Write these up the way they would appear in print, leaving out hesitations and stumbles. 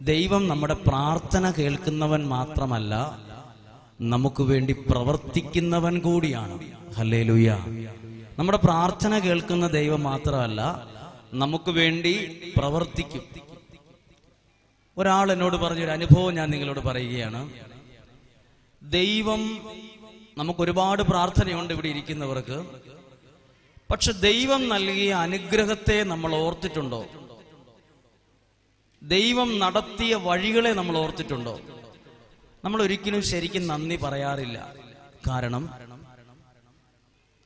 ദൈവം നമ്മുടെ പ്രാർത്ഥന കേൾക്കുന്നവൻ മാത്രമല്ല, നമുക്ക് വേണ്ടി പ്രവർത്തിക്കുന്നവൻ കൂടിയാണ്. ഹല്ലേലൂയ. നമ്മുടെ പ്രാർത്ഥന കേൾക്കുന്ന ദൈവം മാത്രമല്ല, നമുക്ക് വേണ്ടി പ്രവർത്തിക്കും. ഒരാൾ എന്നോട് പറഞ്ഞൊരു അനുഭവം ഞാൻ നിങ്ങളോട് പറയുകയാണ്. ദൈവം, നമുക്ക് ഒരുപാട് പ്രാർത്ഥനയുണ്ട് ഇവിടെ ഇരിക്കുന്നവർക്ക്. പക്ഷെ ദൈവം നൽകിയ അനുഗ്രഹത്തെ നമ്മൾ ഓർത്തിട്ടുണ്ടോ? ദൈവം നടത്തിയ വഴികളെ നമ്മൾ ഓർത്തിട്ടുണ്ടോ? നമ്മൾ ഒരിക്കലും ശരിക്കും നന്ദി പറയാറില്ല. കാരണം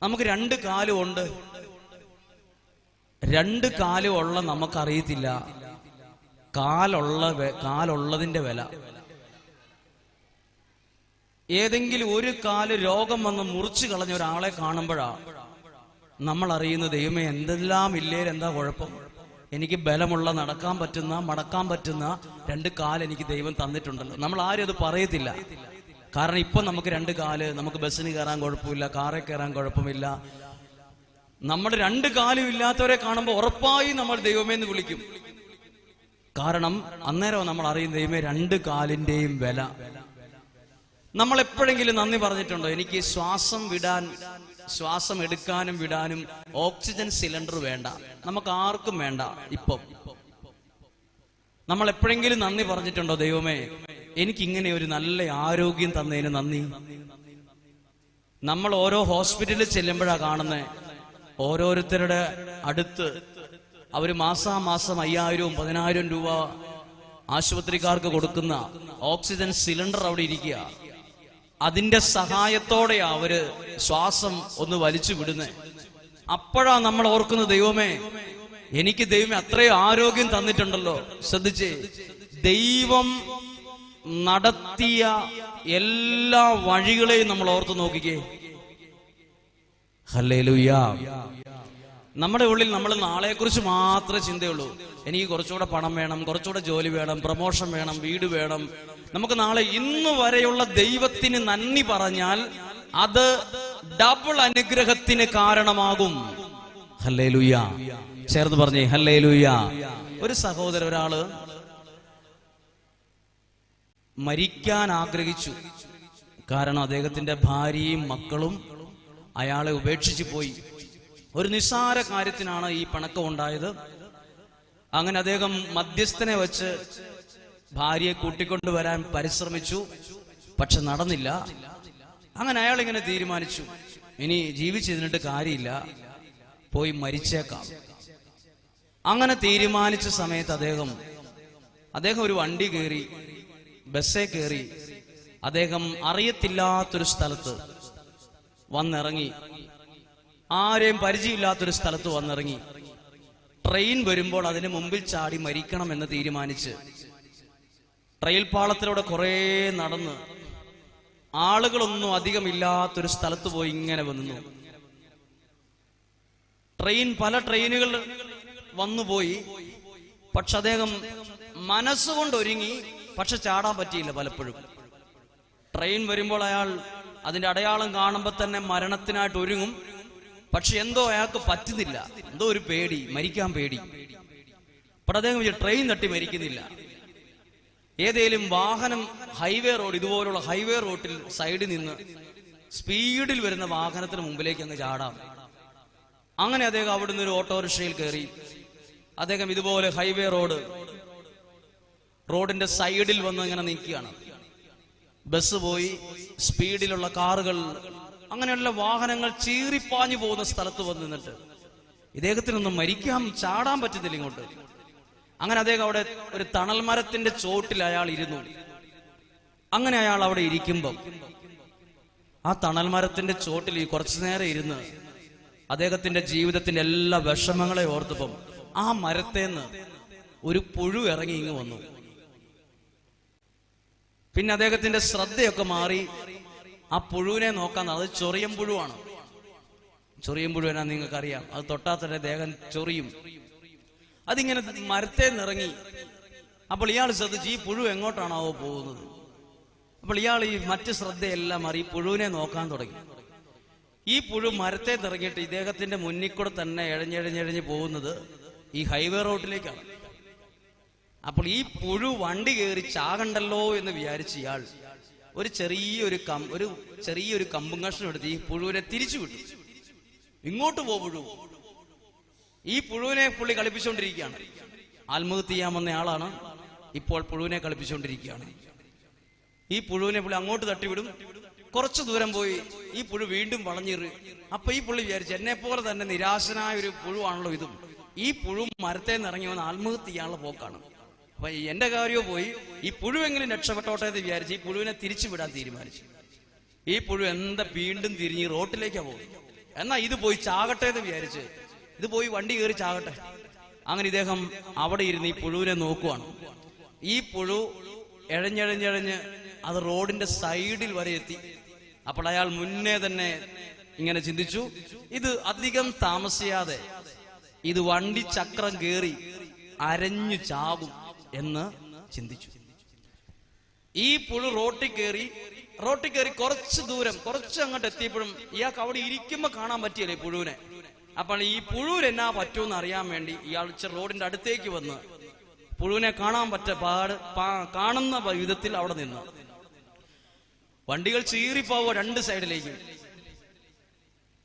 നമുക്ക് രണ്ട് കാലുമുണ്ട്. രണ്ട് കാലുമുള്ള നമുക്കറിയത്തില്ല കാലുള്ളതിന്റെ വില. ഏതെങ്കിലും ഒരു കാല് രോഗം വന്ന് മുറിച്ചു കളഞ്ഞ ഒരാളെ കാണുമ്പോഴാ നമ്മൾ അറിയുന്നത്, ദൈവമേ എന്തെല്ലാം ഇല്ലേൽ എന്താ കുഴപ്പം, എനിക്ക് ബലമുള്ള നടക്കാൻ പറ്റുന്ന മടക്കാൻ പറ്റുന്ന രണ്ട് കാല് എനിക്ക് ദൈവം തന്നിട്ടുണ്ടല്ലോ. നമ്മൾ ആരും അത് പറയത്തില്ല. കാരണം ഇപ്പൊ നമുക്ക് രണ്ട് കാല്, നമുക്ക് ബസ്സിന് കയറാൻ കുഴപ്പമില്ല, കാറിൽ കയറാൻ കുഴപ്പമില്ല. നമ്മൾ രണ്ട് കാലും ഇല്ലാത്തവരെ കാണുമ്പോൾ ഉറപ്പായി നമ്മൾ ദൈവമേ എന്ന് വിളിക്കും. കാരണം അന്നേരം നമ്മൾ അറിയും, ദൈവമേ രണ്ട് കാലിന്റെയും വില. നമ്മൾ എപ്പോഴെങ്കിലും നന്ദി പറഞ്ഞിട്ടുണ്ടോ? എനിക്ക് ശ്വാസം എടുക്കാനും വിടാനും ഓക്സിജൻ സിലിണ്ടർ വേണ്ട, നമുക്ക് ആർക്കും വേണ്ട. ഇപ്പം നമ്മൾ എപ്പോഴെങ്കിലും നന്ദി പറഞ്ഞിട്ടുണ്ടോ? ദൈവമേ എനിക്കിങ്ങനെ ഒരു നല്ല ആരോഗ്യം തന്നതിന് നന്ദി. നമ്മൾ ഓരോ ഹോസ്പിറ്റലിൽ ചെല്ലുമ്പോഴാ കാണുന്നത്, ഓരോരുത്തരുടെ അടുത്ത് അവര് മാസാമാസം 5000 10,000 രൂപ ആശുപത്രിക്കാർക്ക് കൊടുക്കുന്ന ഓക്സിജൻ സിലിണ്ടർ അവിടെ ഇരിക്കുക. അതിന്റെ സഹായത്തോടെ അവര് ശ്വാസം ഒന്ന് വലിച്ചു വിടുന്നേ. അപ്പോഴാ നമ്മൾ ഓർക്കുന്നത്, ദൈവമേ എനിക്ക് ദൈവമേ അത്രയും ആരോഗ്യം തന്നിട്ടുണ്ടല്ലോ. ശ്രദ്ധിച്ചേ, ദൈവം നടത്തിയ എല്ലാ വഴികളെയും നമ്മൾ ഓർത്തു നോക്കിക്കേ. ഹല്ലേലൂയ. നമ്മുടെ ഉള്ളിൽ നമ്മൾ നാളെക്കുറിച്ച് മാത്രമേ ചിന്തയുള്ളൂ. എനിക്ക് കുറച്ചുകൂടെ പണം വേണം, കുറച്ചുകൂടെ ജോലി വേണം, പ്രമോഷൻ വേണം, വീട് വേണം. നമുക്ക് നാളെ ഇന്ന് വരെയുള്ള ദൈവത്തിന് നന്ദി പറഞ്ഞാൽ അത് ഡബിൾ അനുഗ്രഹത്തിന് കാരണമാകും. ഹല്ലേലൂയ. ചേർന്ന് പറഞ്ഞേ ഹല്ലേലൂയ. ഒരു സഹോദരൻ, ഒരാള് മരിക്കാൻ ആഗ്രഹിച്ചു. കാരണം അദ്ദേഹത്തിന്റെ ഭാര്യയും മക്കളും അയാളെ ഉപേക്ഷിച്ചു പോയി. ഒരു നിസ്സാര കാര്യത്തിനാണ് ഈ പിണക്കം ഉണ്ടായത്. അങ്ങനെ അദ്ദേഹം മധ്യസ്ഥനെ വെച്ച് ഭാര്യയെ കൂട്ടിക്കൊണ്ടുവരാൻ പരിശ്രമിച്ചു. പക്ഷെ നടന്നില്ല. അങ്ങനെ അയാൾ ഇങ്ങനെ തീരുമാനിച്ചു, ഇനി ജീവിച്ചിരുന്നിട്ട് കാര്യമില്ല, പോയി മരിച്ചേക്കാം. അങ്ങനെ തീരുമാനിച്ച സമയത്ത് അദ്ദേഹം ഒരു വണ്ടി കയറി, ബസ്സേ കയറി. അദ്ദേഹം അറിയത്തില്ലാത്തൊരു സ്ഥലത്ത് വന്നിറങ്ങി, ആരെയും പരിചയമില്ലാത്തൊരു സ്ഥലത്ത് വന്നിറങ്ങി. ട്രെയിൻ വരുമ്പോൾ അതിന് മുമ്പിൽ ചാടി മരിക്കണം എന്ന് തീരുമാനിച്ച് ട്രെയിൽ പാളത്തിലൂടെ കുറെ നടന്ന് ആളുകളൊന്നും അധികമില്ലാത്തൊരു സ്ഥലത്ത് പോയി ഇങ്ങനെ വന്നു. പല ട്രെയിനുകൾ വന്നുപോയി. പക്ഷെ അദ്ദേഹം മനസ്സുകൊണ്ട് ഒരുങ്ങി, പക്ഷെ ചാടാൻ പറ്റിയില്ല. പലപ്പോഴും ട്രെയിൻ വരുമ്പോൾ അയാൾ അതിന്റെ അടയാളം കാണുമ്പോൾ തന്നെ മരണത്തിനായിട്ട് ഒരുങ്ങും. പക്ഷെ എന്തോ അയാൾക്ക് പറ്റുന്നില്ല, എന്തോ ഒരു പേടി, മരിക്കാൻ പേടി. അപ്പോൾ അദ്ദേഹം ട്രെയിൻ തട്ടി മരിക്കുന്നില്ല. ഏതേലും വാഹനം ഹൈവേ റോഡ്, ഇതുപോലുള്ള ഹൈവേ റോഡിൽ സൈഡിൽ നിന്ന് സ്പീഡിൽ വരുന്ന വാഹനത്തിന് മുമ്പിലേക്ക് അങ്ങ് ചാടാം. അങ്ങനെ അദ്ദേഹം അവിടുന്ന് ഒരു ഓട്ടോറിക്ഷയിൽ കയറി. അദ്ദേഹം ഇതുപോലെ ഹൈവേ റോഡിന്റെ സൈഡിൽ വന്ന് ഇങ്ങനെ നിൽക്കുകയാണ്. ബസ് പോയി, സ്പീഡിലുള്ള കാറുകൾ, അങ്ങനെയുള്ള വാഹനങ്ങൾ ചീറിപ്പാഞ്ഞു പോകുന്ന സ്ഥലത്ത് വന്ന് നിന്നിട്ട് ഇദ്ദേഹത്തിനൊന്നും ചാടാൻ പറ്റുന്നില്ല ഇങ്ങോട്ട്. അങ്ങനെ അദ്ദേഹം അവിടെ ഒരു തണൽ മരത്തിന്റെ ചോട്ടിൽ അയാൾ ഇരുന്നു. അങ്ങനെ അയാൾ അവിടെ ഇരിക്കുമ്പം ആ തണൽ മരത്തിന്റെ ചോട്ടിൽ കുറച്ചു നേരം ഇരുന്ന് അദ്ദേഹത്തിന്റെ ജീവിതത്തിന്റെ എല്ലാ വിഷമങ്ങളെ ഓർത്തപ്പം ആ മരത്തേന്ന് ഒരു പുഴു ഇറങ്ങി ഇങ്ങ് വന്നു. പിന്നെ അദ്ദേഹത്തിന്റെ ശ്രദ്ധയൊക്കെ മാറി. ആ പുഴുവിനെ നോക്കാൻ, അത് ചൊറിയം പുഴുവാണ്. ചൊറിയം പുഴുവിനാ നിങ്ങൾക്കറിയാം, അത് തൊട്ടാൽ തന്നെ ദേഹം ചൊറിയും. അതിങ്ങനെ മരത്തെ നിറങ്ങി. അപ്പോൾ ഇയാൾ ശ്രദ്ധിച്ച് ഈ പുഴു എങ്ങോട്ടാണാവോ പോകുന്നത്. അപ്പോൾ ഇയാൾ ഈ മറ്റ് ശ്രദ്ധയെല്ലാം മാറി പുഴുവിനെ നോക്കാൻ തുടങ്ങി. ഈ പുഴു മരത്തെ നിറങ്ങിയിട്ട് ഇദ്ദേഹത്തിന്റെ മുന്നിൽ കൂടെ തന്നെ എഴഞ്ഞെഴഞ്ഞെഴഞ്ഞ് പോകുന്നത് ഈ ഹൈവേ റോഡിലേക്കാണ്. അപ്പോൾ ഈ പുഴു വണ്ടി കയറി ചാകണ്ടല്ലോ എന്ന് വിചാരിച്ച ഇയാൾ ഒരു ചെറിയൊരു കമ്പും കഷ്ണം എടുത്ത് ഈ പുഴുവിനെ തിരിച്ചു വിട്ടു. ഇങ്ങോട്ട് പോ പുഴു. ഈ പുഴുവിനെ പുള്ളി കളിപ്പിച്ചുകൊണ്ടിരിക്കുകയാണ്. ആത്മഹത്യ ചെയ്യാൻ വന്ന ആളാണ്, ഇപ്പോൾ പുഴുവിനെ കളിപ്പിച്ചുകൊണ്ടിരിക്കുകയാണ്. ഈ പുഴുവിനെ പുള്ളി അങ്ങോട്ട് തട്ടിവിടും. കുറച്ചു ദൂരം പോയി ഈ പുഴു വീണ്ടും വളഞ്ഞിറ്. അപ്പൊ ഈ പുള്ളി വിചാരിച്ചു, എന്നെ പോലെ തന്നെ നിരാശനായ ഒരു പുഴുവാണല്ലോ ഇതും. ഈ പുഴു മരത്തെ നിറങ്ങി വന്ന് ആത്മഹത്യ ചെയ്യാനുള്ള പോക്കാണ്. അപ്പൊ എന്റെ കാര്യവും പോയി, ഈ പുഴുവെങ്കിലും രക്ഷപ്പെട്ടോട്ടെ എന്ന് വിചാരിച്ച് ഈ പുഴുവിനെ തിരിച്ചു വിടാൻ തീരുമാനിച്ചു. ഈ പുഴു വീണ്ടും തിരിഞ്ഞ് റോട്ടിലേക്കാ പോകും. എന്നാ ഇത് പോയി ചാകട്ടെ എന്ന് വിചാരിച്ച് ഇത് പോയി വണ്ടി കയറി ചാകട്ടെ. അങ്ങനെ ഇദ്ദേഹം അവിടെ ഇരുന്ന് ഈ പുഴുവിനെ നോക്കുവാണ്. ഈ പുഴു എഴഞ്ഞെഴഞ്ഞെഴഞ്ഞ് അത് റോഡിന്റെ സൈഡിൽ വരെ എത്തി. അപ്പോൾ അയാൾ മുന്നേ തന്നെ ഇങ്ങനെ ചിന്തിച്ചു, ഇത് അധികം താമസിയാതെ ഇത് വണ്ടി ചക്രം കയറി അരഞ്ഞു ചാകും എന്ന് ചിന്തിച്ചു. ഈ പുഴു റോട്ടിൽ കയറി കുറച്ച് ദൂരം അങ്ങോട്ട് എത്തിയപ്പോഴും ഇയാൾക്ക് അവിടെ ഇരിക്കുമ്പോ കാണാൻ പറ്റിയല്ലേ പുഴുവിനെ. അപ്പോൾ ഈ പുഴുവിന് എന്നാ പറ്റുമെന്ന് അറിയാൻ വേണ്ടി ഇയാൾ റോഡിന്റെ അടുത്തേക്ക് വന്ന് പുഴുവിനെ കാണുന്ന വിധത്തിൽ അവിടെ നിന്ന് വണ്ടികൾ ചീറിപ്പോവുക രണ്ട് സൈഡിലേക്കും.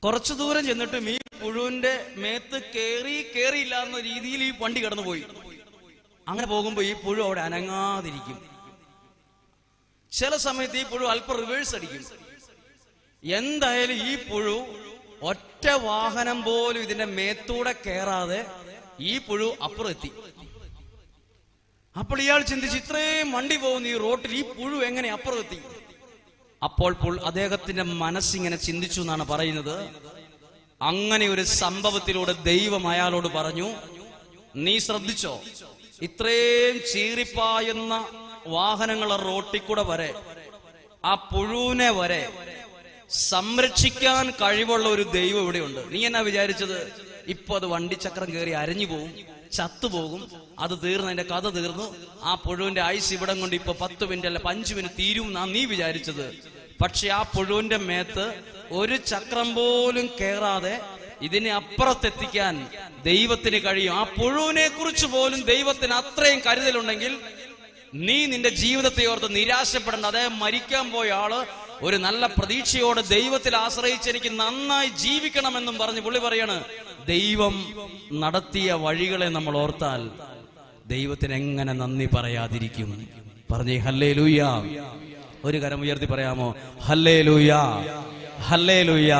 കുറച്ചു ദൂരം ചെന്നിട്ടും ഈ പുഴുവിന്റെ മേത്ത് കേറിയില്ല എന്ന രീതിയിൽ ഈ വണ്ടി കടന്നുപോയി. അങ്ങനെ പോകുമ്പോ ഈ പുഴു അവിടെ അനങ്ങാതിരിക്കും. ചില സമയത്ത് ഈ പുഴു അല്പം റിവേഴ്സ് അടിക്കും. എന്തായാലും ഈ പുഴു ഒറ്റ വാഹനം പോലും ഇതിന്റെ മേത്തൂടെ കയറാതെ ഈ പുഴു അപ്പുറം എത്തി. അപ്പോൾ ഇയാൾ ചിന്തിച്ച്, ഇത്രയും വണ്ടി പോകുന്ന ഈ റോട്ടിൽ ഈ പുഴു എങ്ങനെ അപ്പുറം എത്തി? അപ്പോൾ അദ്ദേഹത്തിന്റെ മനസ്സിങ്ങനെ ചിന്തിച്ചു എന്നാണ് പറയുന്നത്. അങ്ങനെ ഒരു സംഭവത്തിലൂടെ ദൈവം അയാളോട് പറഞ്ഞു, നീ ശ്രദ്ധിച്ചോ, ഇത്രയും ചീറിപ്പായുന്ന വാഹനങ്ങളെ റോട്ടിൽ കൂടെ വരെ ആ പുഴുവിനെ വരെ സംരക്ഷിക്കാൻ കഴിവുള്ള ഒരു ദൈവം ഇവിടെയുണ്ട്. നീ എന്നാ വിചാരിച്ചത് ഇപ്പൊ അത് വണ്ടിച്ചക്രം കയറി അരഞ്ഞു പോകും, ചത്തുപോകും, അത് തീർന്നു, അതിന്റെ കഥ തീർന്നു, ആ പുഴുവിന്റെ ആയുസ് ഇവിടം കൊണ്ട് ഇപ്പൊ 10 മിനിറ്റ് അല്ല 5 മിനിറ്റ് തീരും എന്നാ നീ വിചാരിച്ചത്. പക്ഷെ ആ പുഴുവിന്റെ മേത്ത് ഒരു ചക്രം പോലും കയറാതെ ഇതിനെ അപ്പുറത്തെത്തിക്കാൻ ദൈവത്തിന് കഴിയും. ആ പുഴുവിനെ കുറിച്ച് പോലും ദൈവത്തിന് അത്രയും കരുതലുണ്ടെങ്കിൽ നീ നിന്റെ ജീവിതത്തെ ഓർത്ത് നിരാശപ്പെടേണ്ട. അദ്ദേഹം മരിക്കാൻ പോയ ആള് ഒരു നല്ല പ്രതീക്ഷയോടെ ദൈവത്തിൽ ആശ്രയിച്ച് എനിക്ക് നന്നായി ജീവിക്കണമെന്നും പറഞ്ഞ് പുള്ളി പറയാണ്, ദൈവം നടത്തിയ വഴികളെ നമ്മൾ ഓർത്താൽ ദൈവത്തിന് എങ്ങനെ നന്ദി പറയാതിരിക്കും? പറഞ്ഞേ ഹല്ലേലൂയ. ഒരു കരം ഉയർത്തി പറയാമോ? Hallelujah, hallelujah.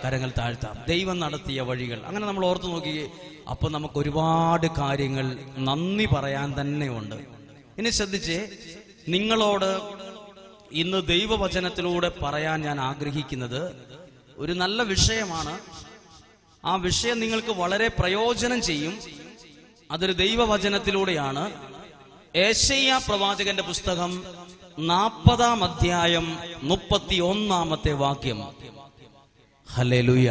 കരങ്ങൾ താഴ്ത്താം. ദൈവം നടത്തിയ വഴികൾ അങ്ങനെ നമ്മൾ ഓർത്തു നോക്കിയേ. അപ്പൊ നമുക്ക് ഒരുപാട് കാര്യങ്ങൾ നന്ദി പറയാൻ തന്നെ ഉണ്ട്. ഇനി ശ്രദ്ധിച്ചേ, നിങ്ങളോട് ഇന്ന് ദൈവവചനത്തിലൂടെ പറയാൻ ഞാൻ ആഗ്രഹിക്കുന്നത് ഒരു നല്ല വിഷയമാണ്. ആ വിഷയം നിങ്ങൾക്ക് വളരെ പ്രയോജനം ചെയ്യും. അതൊരു ദൈവവചനത്തിലൂടെയാണ്. യെശയ്യാ പ്രവാചകന്റെ പുസ്തകം 40-ാം അധ്യായം 31-ാമത്തെ വാക്യം. ഹല്ലേലൂയ.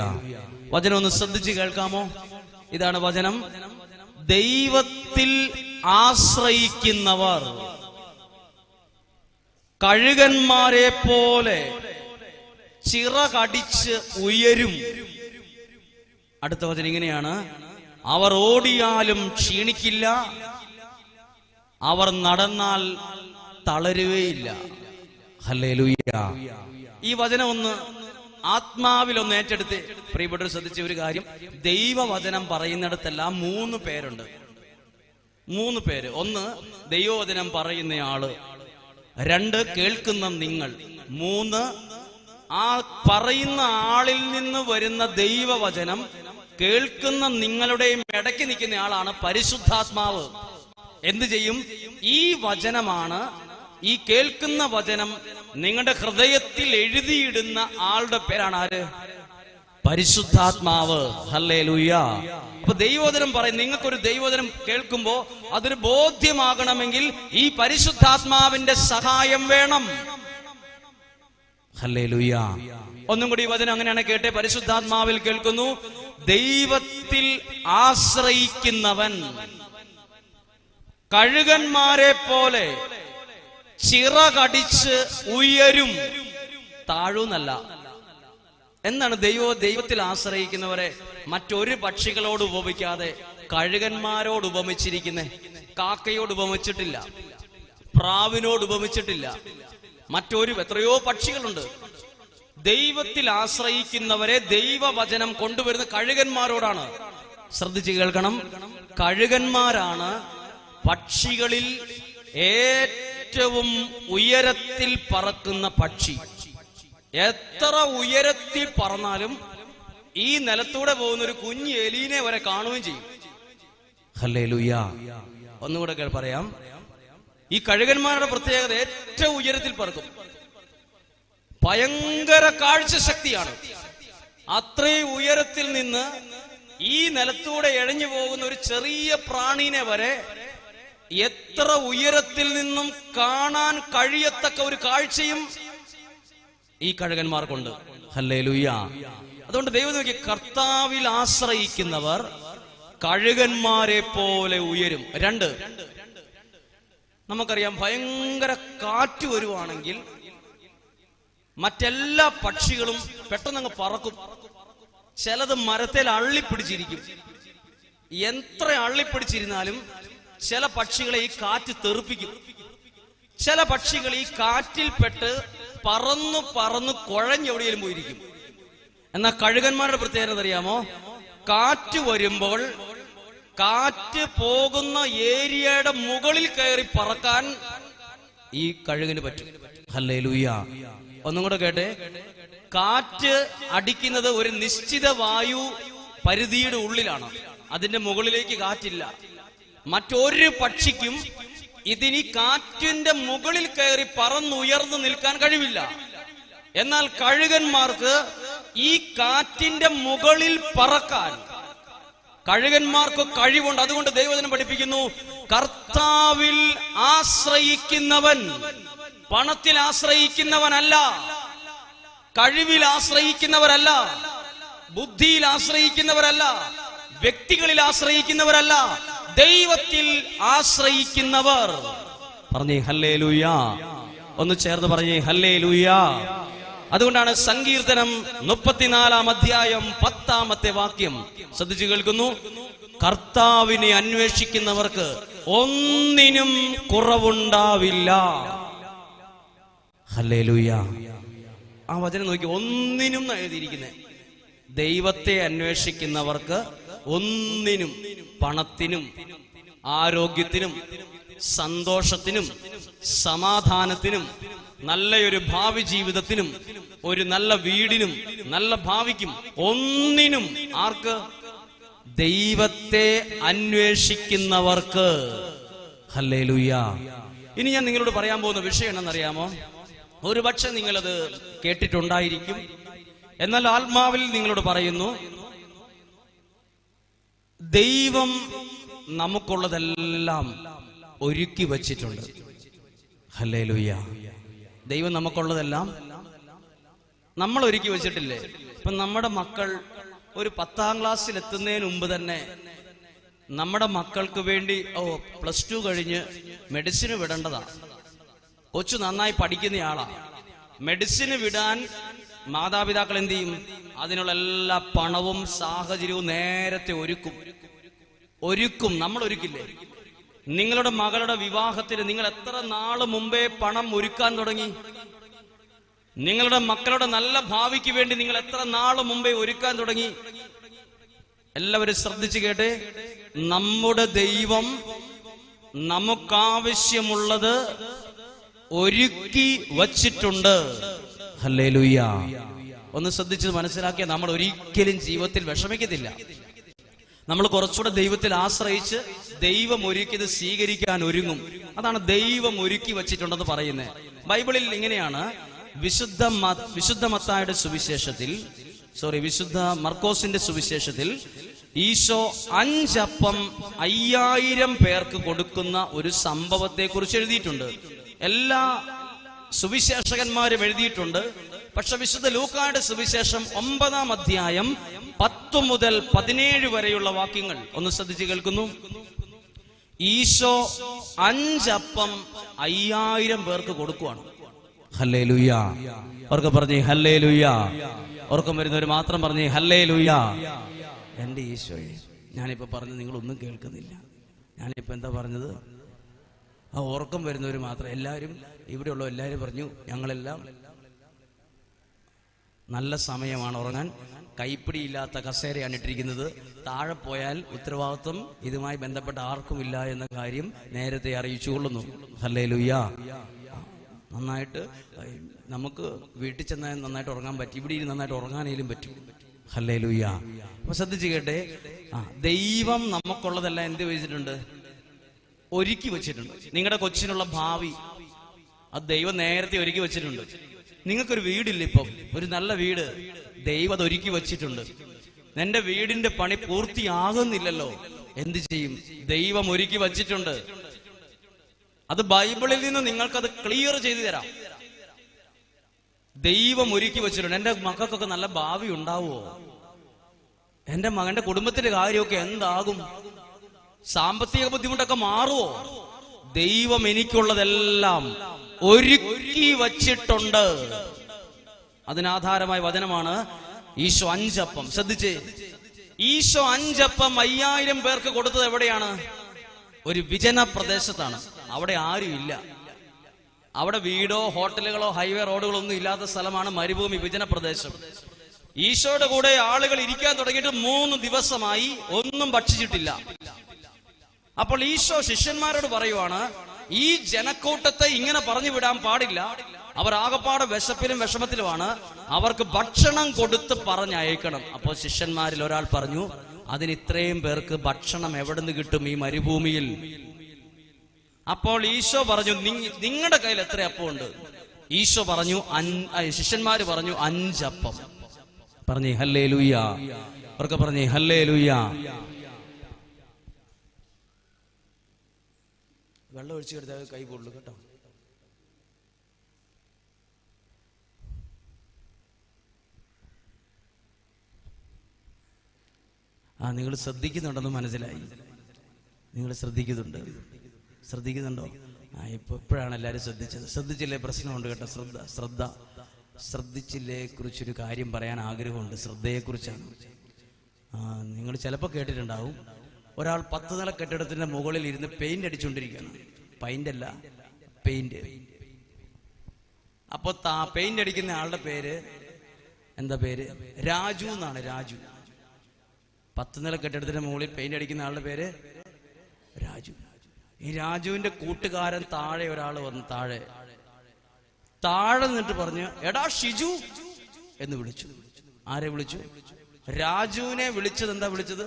വചനം ഒന്ന് ശ്രദ്ധിച്ച് കേൾക്കാമോ? ഇതാണ് വചനം. ദൈവത്തിൽ ആശ്രയിക്കുന്നവർ കഴുകന്മാരെ പോലെ ചിറകടിച്ച് ഉയരും. അടുത്ത വചനം ഇങ്ങനെയാണ്, അവർ ഓടിയാലും ക്ഷീണിക്കില്ല, അവർ നടന്നാൽ തളരുകയില്ല. ഹല്ലേലൂയ. ഈ വചനം ഒന്ന് ആത്മാവിലൊന്ന് ഏറ്റെടുത്ത് പ്രിയപ്പെട്ടവർ ശ്രദ്ധിച്ച ഒരു കാര്യം, ദൈവവചനം പറയുന്നിടത്തെല്ലാം 3 പേരുണ്ട്. 3 പേര്. ഒന്ന് ദൈവവചനം പറയുന്നയാള്, 2 കേൾക്കുന്ന നിങ്ങൾ, 3 ആ പറയുന്ന ആളിൽ നിന്ന് വരുന്ന ദൈവവചനം കേൾക്കുന്ന നിങ്ങളുടെയും ഇടയ്ക്ക് നിൽക്കുന്ന ആളാണ് പരിശുദ്ധാത്മാവ്. എന്ത് ചെയ്യും? ഈ വചനമാണ്, ഈ കേൾക്കുന്ന വചനം നിങ്ങളുടെ ഹൃദയത്തിൽ എഴുതിയിടുന്ന ആളുടെ പേരാണ് ആര്? പരിശുദ്ധാത്മാവ്. ഹല്ലേലൂയ. അപ്പൊ ദൈവവചനം പറയും, നിങ്ങൾക്കൊരു ദൈവവചനം കേൾക്കുമ്പോ അതൊരു ബോധ്യമാകണമെങ്കിൽ ഈ പരിശുദ്ധാത്മാവിന്റെ സഹായം വേണം. ഹല്ലേലൂയ. ഒന്നും കൂടി ഈ വചനം അങ്ങനെയാണ് കേട്ടെ. പരിശുദ്ധാത്മാവിൽ കേൾക്കുന്നു, ദൈവത്തിൽ ആശ്രയിക്കുന്നവൻ കഴുകന്മാരെ പോലെ ചിറകടിച്ച് ഉയരും. താഴൂന്നല്ല. എന്താണ് ദൈവത്തിൽ ആശ്രയിക്കുന്നവരെ മറ്റൊരു പക്ഷികളോട് ഉപമിക്കാതെ കഴുകന്മാരോട് ഉപമിച്ചിരിക്കുന്നേ? കാക്കയോട് ഉപമിച്ചിട്ടില്ല, പ്രാവിനോട് ഉപമിച്ചിട്ടില്ല, എത്രയോ പക്ഷികളുണ്ട്. ദൈവത്തിൽ ആശ്രയിക്കുന്നവരെ ദൈവവചനം കൊണ്ടുവരുന്ന കഴുകന്മാരോടാണ്. ശ്രദ്ധിച്ച് കേൾക്കണം, കഴുകന്മാരാണ് പക്ഷികളിൽ ഏറ്റവും ഉയരത്തിൽ പറക്കുന്ന പക്ഷി. എത്ര ഉയരത്തിൽ പറന്നാലും ഈ നിലത്തൂടെ പോകുന്ന ഒരു കുഞ്ഞു എലീനെ വരെ കാണുകയും ചെയ്യും. ഹല്ലേലൂയ. ഒന്നുകൂടെ പറയാം, ഈ കഴുകന്മാരുടെ പ്രത്യേകത ഏറ്റവും ഉയരത്തിൽ പറക്കും. ഭയങ്കര കാഴ്ച ശക്തിയാണ്. അത്രയും ഉയരത്തിൽ നിന്ന് ഈ നിലത്തൂടെ എഴഞ്ഞു പോകുന്ന ഒരു ചെറിയ പ്രാണീനെ വരെ എത്ര ഉയരത്തിൽ നിന്നും കാണാൻ കഴിയത്തക്ക ഒരു കാഴ്ചയും ഈ കഴുകന്മാർക്കുണ്ട്. ഹല്ലേലൂയ. അതുകൊണ്ട് ദൈവം നോക്കി, കർത്താവിൽ ആശ്രയിക്കുന്നവർ കഴുകന്മാരെ പോലെ ഉയരും. 2, നമുക്കറിയാം, ഭയങ്കര കാറ്റ് വരുവാണെങ്കിൽ മറ്റെല്ലാ പക്ഷികളും പെട്ടെന്ന് പറക്കും. ചിലത് മരത്തിൽ അള്ളിപ്പിടിച്ചിരിക്കും. എത്ര അള്ളിപ്പിടിച്ചിരുന്നാലും ചില പക്ഷികളെ ഈ കാറ്റ് തെറിപ്പിക്കും. ചില പക്ഷികൾ ഈ കാറ്റിൽപ്പെട്ട് പറന്നു പറന്ന് കുഴഞ്ഞെവിടെയും പോയിരിക്കും. എന്നാൽ കഴുകന്മാരുടെ പ്രത്യേകത അറിയാമോ? കാറ്റ് വരുമ്പോൾ കാറ്റ് പോകുന്ന ഏരിയയുടെ മുകളിൽ കയറി പറക്കാൻ ഈ കഴുകന് പറ്റും. ഹല്ലേലൂയ. ഒന്നും കൂടെ കേട്ടെ, കാറ്റ് അടിക്കുന്നത് ഒരു നിശ്ചിത വായു പരിധിയുടെ ഉള്ളിലാണ്, അതിന്റെ മുകളിലേക്ക് കാറ്റില്ല. മറ്റൊരു പക്ഷിക്കും ഇതിനി കാറ്റിന്റെ മുകളിൽ കയറി പറന്നുയർന്നു നിൽക്കാൻ കഴിവില്ല. എന്നാൽ കഴുകന്മാർക്ക് ഈ കാറ്റിന്റെ മുകളിൽ പറക്കാൻ കഴുകന്മാർക്ക് കഴിവുണ്ട്. അതുകൊണ്ട് ദൈവവചനം പഠിപ്പിക്കുന്നു, കർത്താവിൽ ആശ്രയിക്കുന്നവൻ പണത്തിൽ ആശ്രയിക്കുന്നവനല്ല, കഴിവിൽ ആശ്രയിക്കുന്നവരല്ല, ബുദ്ധിയിൽ ആശ്രയിക്കുന്നവരല്ല, വ്യക്തികളിൽ ആശ്രയിക്കുന്നവരല്ല, ദൈവത്തിൽ ആശ്രയിക്കുന്നവർ. പറഞ്ഞേ ഹല്ലേലൂയ. ഒന്ന് ചേർന്ന് പറഞ്ഞേ ഹല്ലേലൂയ. അതുകൊണ്ടാണ് സങ്കീർത്തനം 34 അധ്യായം 10 വാക്യം ശ്രദ്ധിച്ചു കേൾക്കുന്നു, കർത്താവിനെ അന്വേഷിക്കുന്നവർക്ക് ഒന്നിനും കുറവുണ്ടാവില്ല. ഹല്ലേലൂയ. ആ വചനം നോക്കി, ഒന്നിനും എഴുതിയിരിക്കുന്നത്. ദൈവത്തെ അന്വേഷിക്കുന്നവർക്ക് ഒന്നിനും, പണത്തിനും ആരോഗ്യത്തിനും സന്തോഷത്തിനും സമാധാനത്തിനും നല്ലൊരു ഭാവി ജീവിതത്തിനും ഒരു നല്ല വീടിനും നല്ല ഭാവിക്കും ഒന്നിനും ആർക്ക്? ദൈവത്തെ അന്വേഷിക്കുന്നവർക്ക്. ഹല്ലേലൂയ. ഇനി ഞാൻ നിങ്ങളോട് പറയാൻ പോകുന്ന വിഷയം എന്നറിയാമോ? ഒരുപക്ഷെ നിങ്ങളത് കേട്ടിട്ടുണ്ടായിരിക്കും, എന്നാൽ ആത്മാവിൽ നിങ്ങളോട് പറയുന്നു, ദൈവം നമുക്കുള്ളതെല്ലാം ഒരുക്കി വച്ചിട്ടുണ്ട്. ഹല്ലേലൂയ. ദൈവം നമുക്കുള്ളതെല്ലാം നമ്മൾ ഒരുക്കി വെച്ചിട്ടില്ലേ? ഇപ്പൊ നമ്മുടെ മക്കൾ ഒരു 10ാം ക്ലാസ്സിൽ എത്തുന്നതിന് മുമ്പ് തന്നെ നമ്മുടെ മക്കൾക്ക് വേണ്ടി +2 കഴിഞ്ഞ് മെഡിസിന് വിടേണ്ടതാ. കൊച്ചു നന്നായി പഠിക്കുന്നയാളാ, മെഡിസിന് വിടാൻ മാതാപിതാക്കൾ എന്ത് ചെയ്യും? അതിനുള്ള എല്ലാ പണവും സാഹചര്യവും നേരത്തെ ഒരുക്കും. നമ്മൾ ഒരുക്കില്ലേ? നിങ്ങളുടെ മകളുടെ വിവാഹത്തിന് നിങ്ങൾ എത്ര നാള് മുമ്പേ പണം ഒരുക്കാൻ തുടങ്ങി? നിങ്ങളുടെ മക്കളുടെ നല്ല ഭാവിക്ക് വേണ്ടി നിങ്ങൾ എത്ര നാള് മുമ്പേ ഒരുക്കാൻ തുടങ്ങി? എല്ലാവരും ശ്രദ്ധിച്ചു കേട്ടെ, നമ്മുടെ ദൈവം നമുക്കാവശ്യമുള്ളത് ഒരുക്കി വച്ചിട്ടുണ്ട്. ഹല്ലേലൂയ. ഒന്ന് ശ്രദ്ധിച്ച് മനസ്സിലാക്കിയ നമ്മൾ ഒരിക്കലും ജീവിതത്തിൽ വിഷമിക്കത്തില്ല. നമ്മൾ കുറച്ചുകൂടെ ദൈവത്തിൽ ആശ്രയിച്ച് ദൈവം ഒരുക്കിയത് സ്വീകരിക്കാൻ ഒരുങ്ങും. അതാണ് ദൈവം ഒരുക്കി വച്ചിട്ടുണ്ടെന്ന് പറയുന്നത്. ബൈബിളിൽ ഇങ്ങനെയാണ്, വിശുദ്ധ മത്തായിയുടെ സുവിശേഷത്തിൽ, വിശുദ്ധ മർക്കോസിന്റെ സുവിശേഷത്തിൽ ഈശോ 5 അപ്പം 5000 പേർക്ക് കൊടുക്കുന്ന ഒരു സംഭവത്തെ കുറിച്ച് എഴുതിയിട്ടുണ്ട്. എല്ലാ സുവിശേഷകന്മാരും എഴുതിയിട്ടുണ്ട്. പക്ഷെ വിശുദ്ധ ലൂക്കായുടെ സുവിശേഷം 9-ാം അധ്യായം 10 മുതൽ 17 വരെയുള്ള വാക്യങ്ങൾ ഒന്ന് ശ്രദ്ധിച്ച് കേൾക്കുന്നു. ഈശോ 5 അപ്പം 5000 പേർക്ക് കൊടുക്കുവാണ്. ഹല്ലേലൂയ. അവർക്ക് പറഞ്ഞേ ഹല്ലേലൂയ. ഓർക്കം വരുന്നവർ മാത്രം പറഞ്ഞേ ഹല്ലേലൂയ. എന്റെ ഈശോയെ, ഞാനിപ്പോ പറഞ്ഞ് നിങ്ങളൊന്നും കേൾക്കുന്നില്ല. ഞാനിപ്പോൾ എന്താ പറഞ്ഞത്? ആ ഉറക്കം വരുന്നവർ മാത്രം. എല്ലാവരും ഇവിടെയുള്ള എല്ലാവരും പറഞ്ഞു ഞങ്ങളെല്ലാം നല്ല സമയമാണ് ഉറങ്ങാൻ. കൈപ്പിടിയില്ലാത്ത കസേരയാണ് ഇട്ടിരിക്കുന്നത്. താഴെ പോയാൽ ഉത്തരവാദിത്വം ഇതുമായി ബന്ധപ്പെട്ട ആർക്കും ഇല്ല എന്ന കാര്യം നേരത്തെ അറിയിച്ചുകൊള്ളുന്നു. ഹല്ലേലൂയാ. നന്നായിട്ട് നമുക്ക് വീട്ടിൽ ചെന്നാൽ നന്നായിട്ട് ഉറങ്ങാൻ പറ്റും, ഇവിടെ നന്നായിട്ട് ഉറങ്ങാനേലും പറ്റും. ഹല്ലേലൂയാ. അപ്പൊ ശ്രദ്ധിച്ചു കേട്ടെ, ദൈവം നമുക്കുള്ളതെല്ലാം എന്ത് വെച്ചിട്ടുണ്ട്? ഒരുക്കി വെച്ചിട്ടുണ്ട്. നിങ്ങളുടെ കൊച്ചിനുള്ള ഭാവി അത് ദൈവം നേരത്തെ ഒരുക്കി വെച്ചിട്ടുണ്ട്. നിങ്ങൾക്കൊരു വീടില്ല, ഇപ്പം ഒരു നല്ല വീട് ദൈവം അത് ഒരുക്കി വെച്ചിട്ടുണ്ട്. നിന്റെ വീടിന്റെ പണി പൂർത്തിയാകുന്നില്ലല്ലോ, എന്ത് ചെയ്യും? ദൈവം ഒരുക്കി വച്ചിട്ടുണ്ട്. അത് ബൈബിളിൽ നിന്ന് നിങ്ങൾക്കത് ക്ലിയർ ചെയ്തു തരാം. ദൈവം ഒരുക്കി വെച്ചിട്ടുണ്ട്. എന്റെ മക്കൾക്കൊക്കെ നല്ല ഭാവി ഉണ്ടാവുമോ? എന്റെ മകന്റെ കുടുംബത്തിന്റെ കാര്യമൊക്കെ എന്താകും? സാമ്പത്തിക ബുദ്ധിമുട്ടൊക്കെ മാറുമോ? ദൈവം എനിക്കുള്ളതെല്ലാം ഒരുക്കി വച്ചിട്ടുണ്ട്. അതിനാധാരമായ വചനമാണ് ഈശോ 5 അപ്പം. ശ്രദ്ധിച്ചേ, ഈശോ 5 അപ്പം 5000 പേർക്ക് കൊടുത്തത് എവിടെയാണ്? ഒരു വിജന പ്രദേശത്താണ്. അവിടെ ആരും ഇല്ല. അവിടെ വീടോ ഹോട്ടലുകളോ ഹൈവേ റോഡുകളോ ഒന്നും ഇല്ലാത്ത സ്ഥലമാണ് മരുഭൂമി, വിജന പ്രദേശം. ഈശോയുടെ കൂടെ ആളുകൾ ഇരിക്കാൻ തുടങ്ങിയിട്ട് 3 ദിവസമായി, ഒന്നും ഭക്ഷിച്ചിട്ടില്ല. അപ്പോൾ ഈശോ ശിഷ്യന്മാരോട് പറയുവാണ്, ഈ ജനക്കൂട്ടത്തെ ഇങ്ങനെ പറഞ്ഞു വിടാൻ പാടില്ല. അവർ ആകപ്പാടെ വിശപ്പിലും വിഷമത്തിലുമാണ്. അവർക്ക് ഭക്ഷണം കൊടുത്ത് പറഞ്ഞയക്കണം. അപ്പോൾ ശിഷ്യന്മാരിൽ ഒരാൾ പറഞ്ഞു, അതിന് ഇത്രയും പേർക്ക് ഭക്ഷണം എവിടെ നിന്ന് കിട്ടും ഈ മരുഭൂമിയിൽ? അപ്പോൾ ഈശോ പറഞ്ഞു, നിങ്ങളുടെ കയ്യിൽ എത്ര അപ്പം ഉണ്ട്? ഈശോ പറഞ്ഞു, ശിഷ്യന്മാര് പറഞ്ഞു 5 അപ്പം. പറഞ്ഞേ ഹല്ലേലൂയാ. അവർക്ക് പറഞ്ഞേ ഹല്ലേലൂയാ. വെള്ളം ഒഴിച്ചു കൊടുത്താൽ കൈ പൊള്ളു കേട്ടോ. നിങ്ങൾ ശ്രദ്ധിക്കുന്നുണ്ടെന്ന് മനസ്സിലായി. നിങ്ങൾ ശ്രദ്ധിക്കുന്നുണ്ടോ? ഇപ്പോഴാണ് എല്ലാവരും ശ്രദ്ധിച്ചത്. ശ്രദ്ധിച്ചില്ലേ പ്രശ്നമുണ്ട് കേട്ടോ. ശ്രദ്ധിച്ചില്ലേ കുറിച്ചൊരു കാര്യം പറയാൻ ആഗ്രഹമുണ്ട്. ശ്രദ്ധയെക്കുറിച്ചാണ്. നിങ്ങൾ ചിലപ്പോൾ കേട്ടിട്ടുണ്ടാവും, ഒരാൾ 10 നില കെട്ടിടത്തിന്റെ മുകളിൽ ഇരുന്ന് പെയിന്റ് അടിച്ചുകൊണ്ടിരിക്കുകയാണ്. പെയിന്റ്. അപ്പൊ പെയിന്റ് അടിക്കുന്ന ആളുടെ പേര് എന്താ? പേര് രാജു എന്നാണ്. രാജു. 10 നില കെട്ടിടത്തിന്റെ മുകളിൽ പെയിന്റ് അടിക്കുന്ന ആളുടെ പേര് രാജു. ഈ രാജുവിന്റെ കൂട്ടുകാരൻ താഴെ ഒരാൾ വന്നു. താഴെ നിന്നിട്ട് പറഞ്ഞു, എടാ ഷിജു എന്ന് വിളിച്ചു. ആരെ വിളിച്ചു? രാജുവിനെ വിളിച്ചത്. എന്താ വിളിച്ചത്?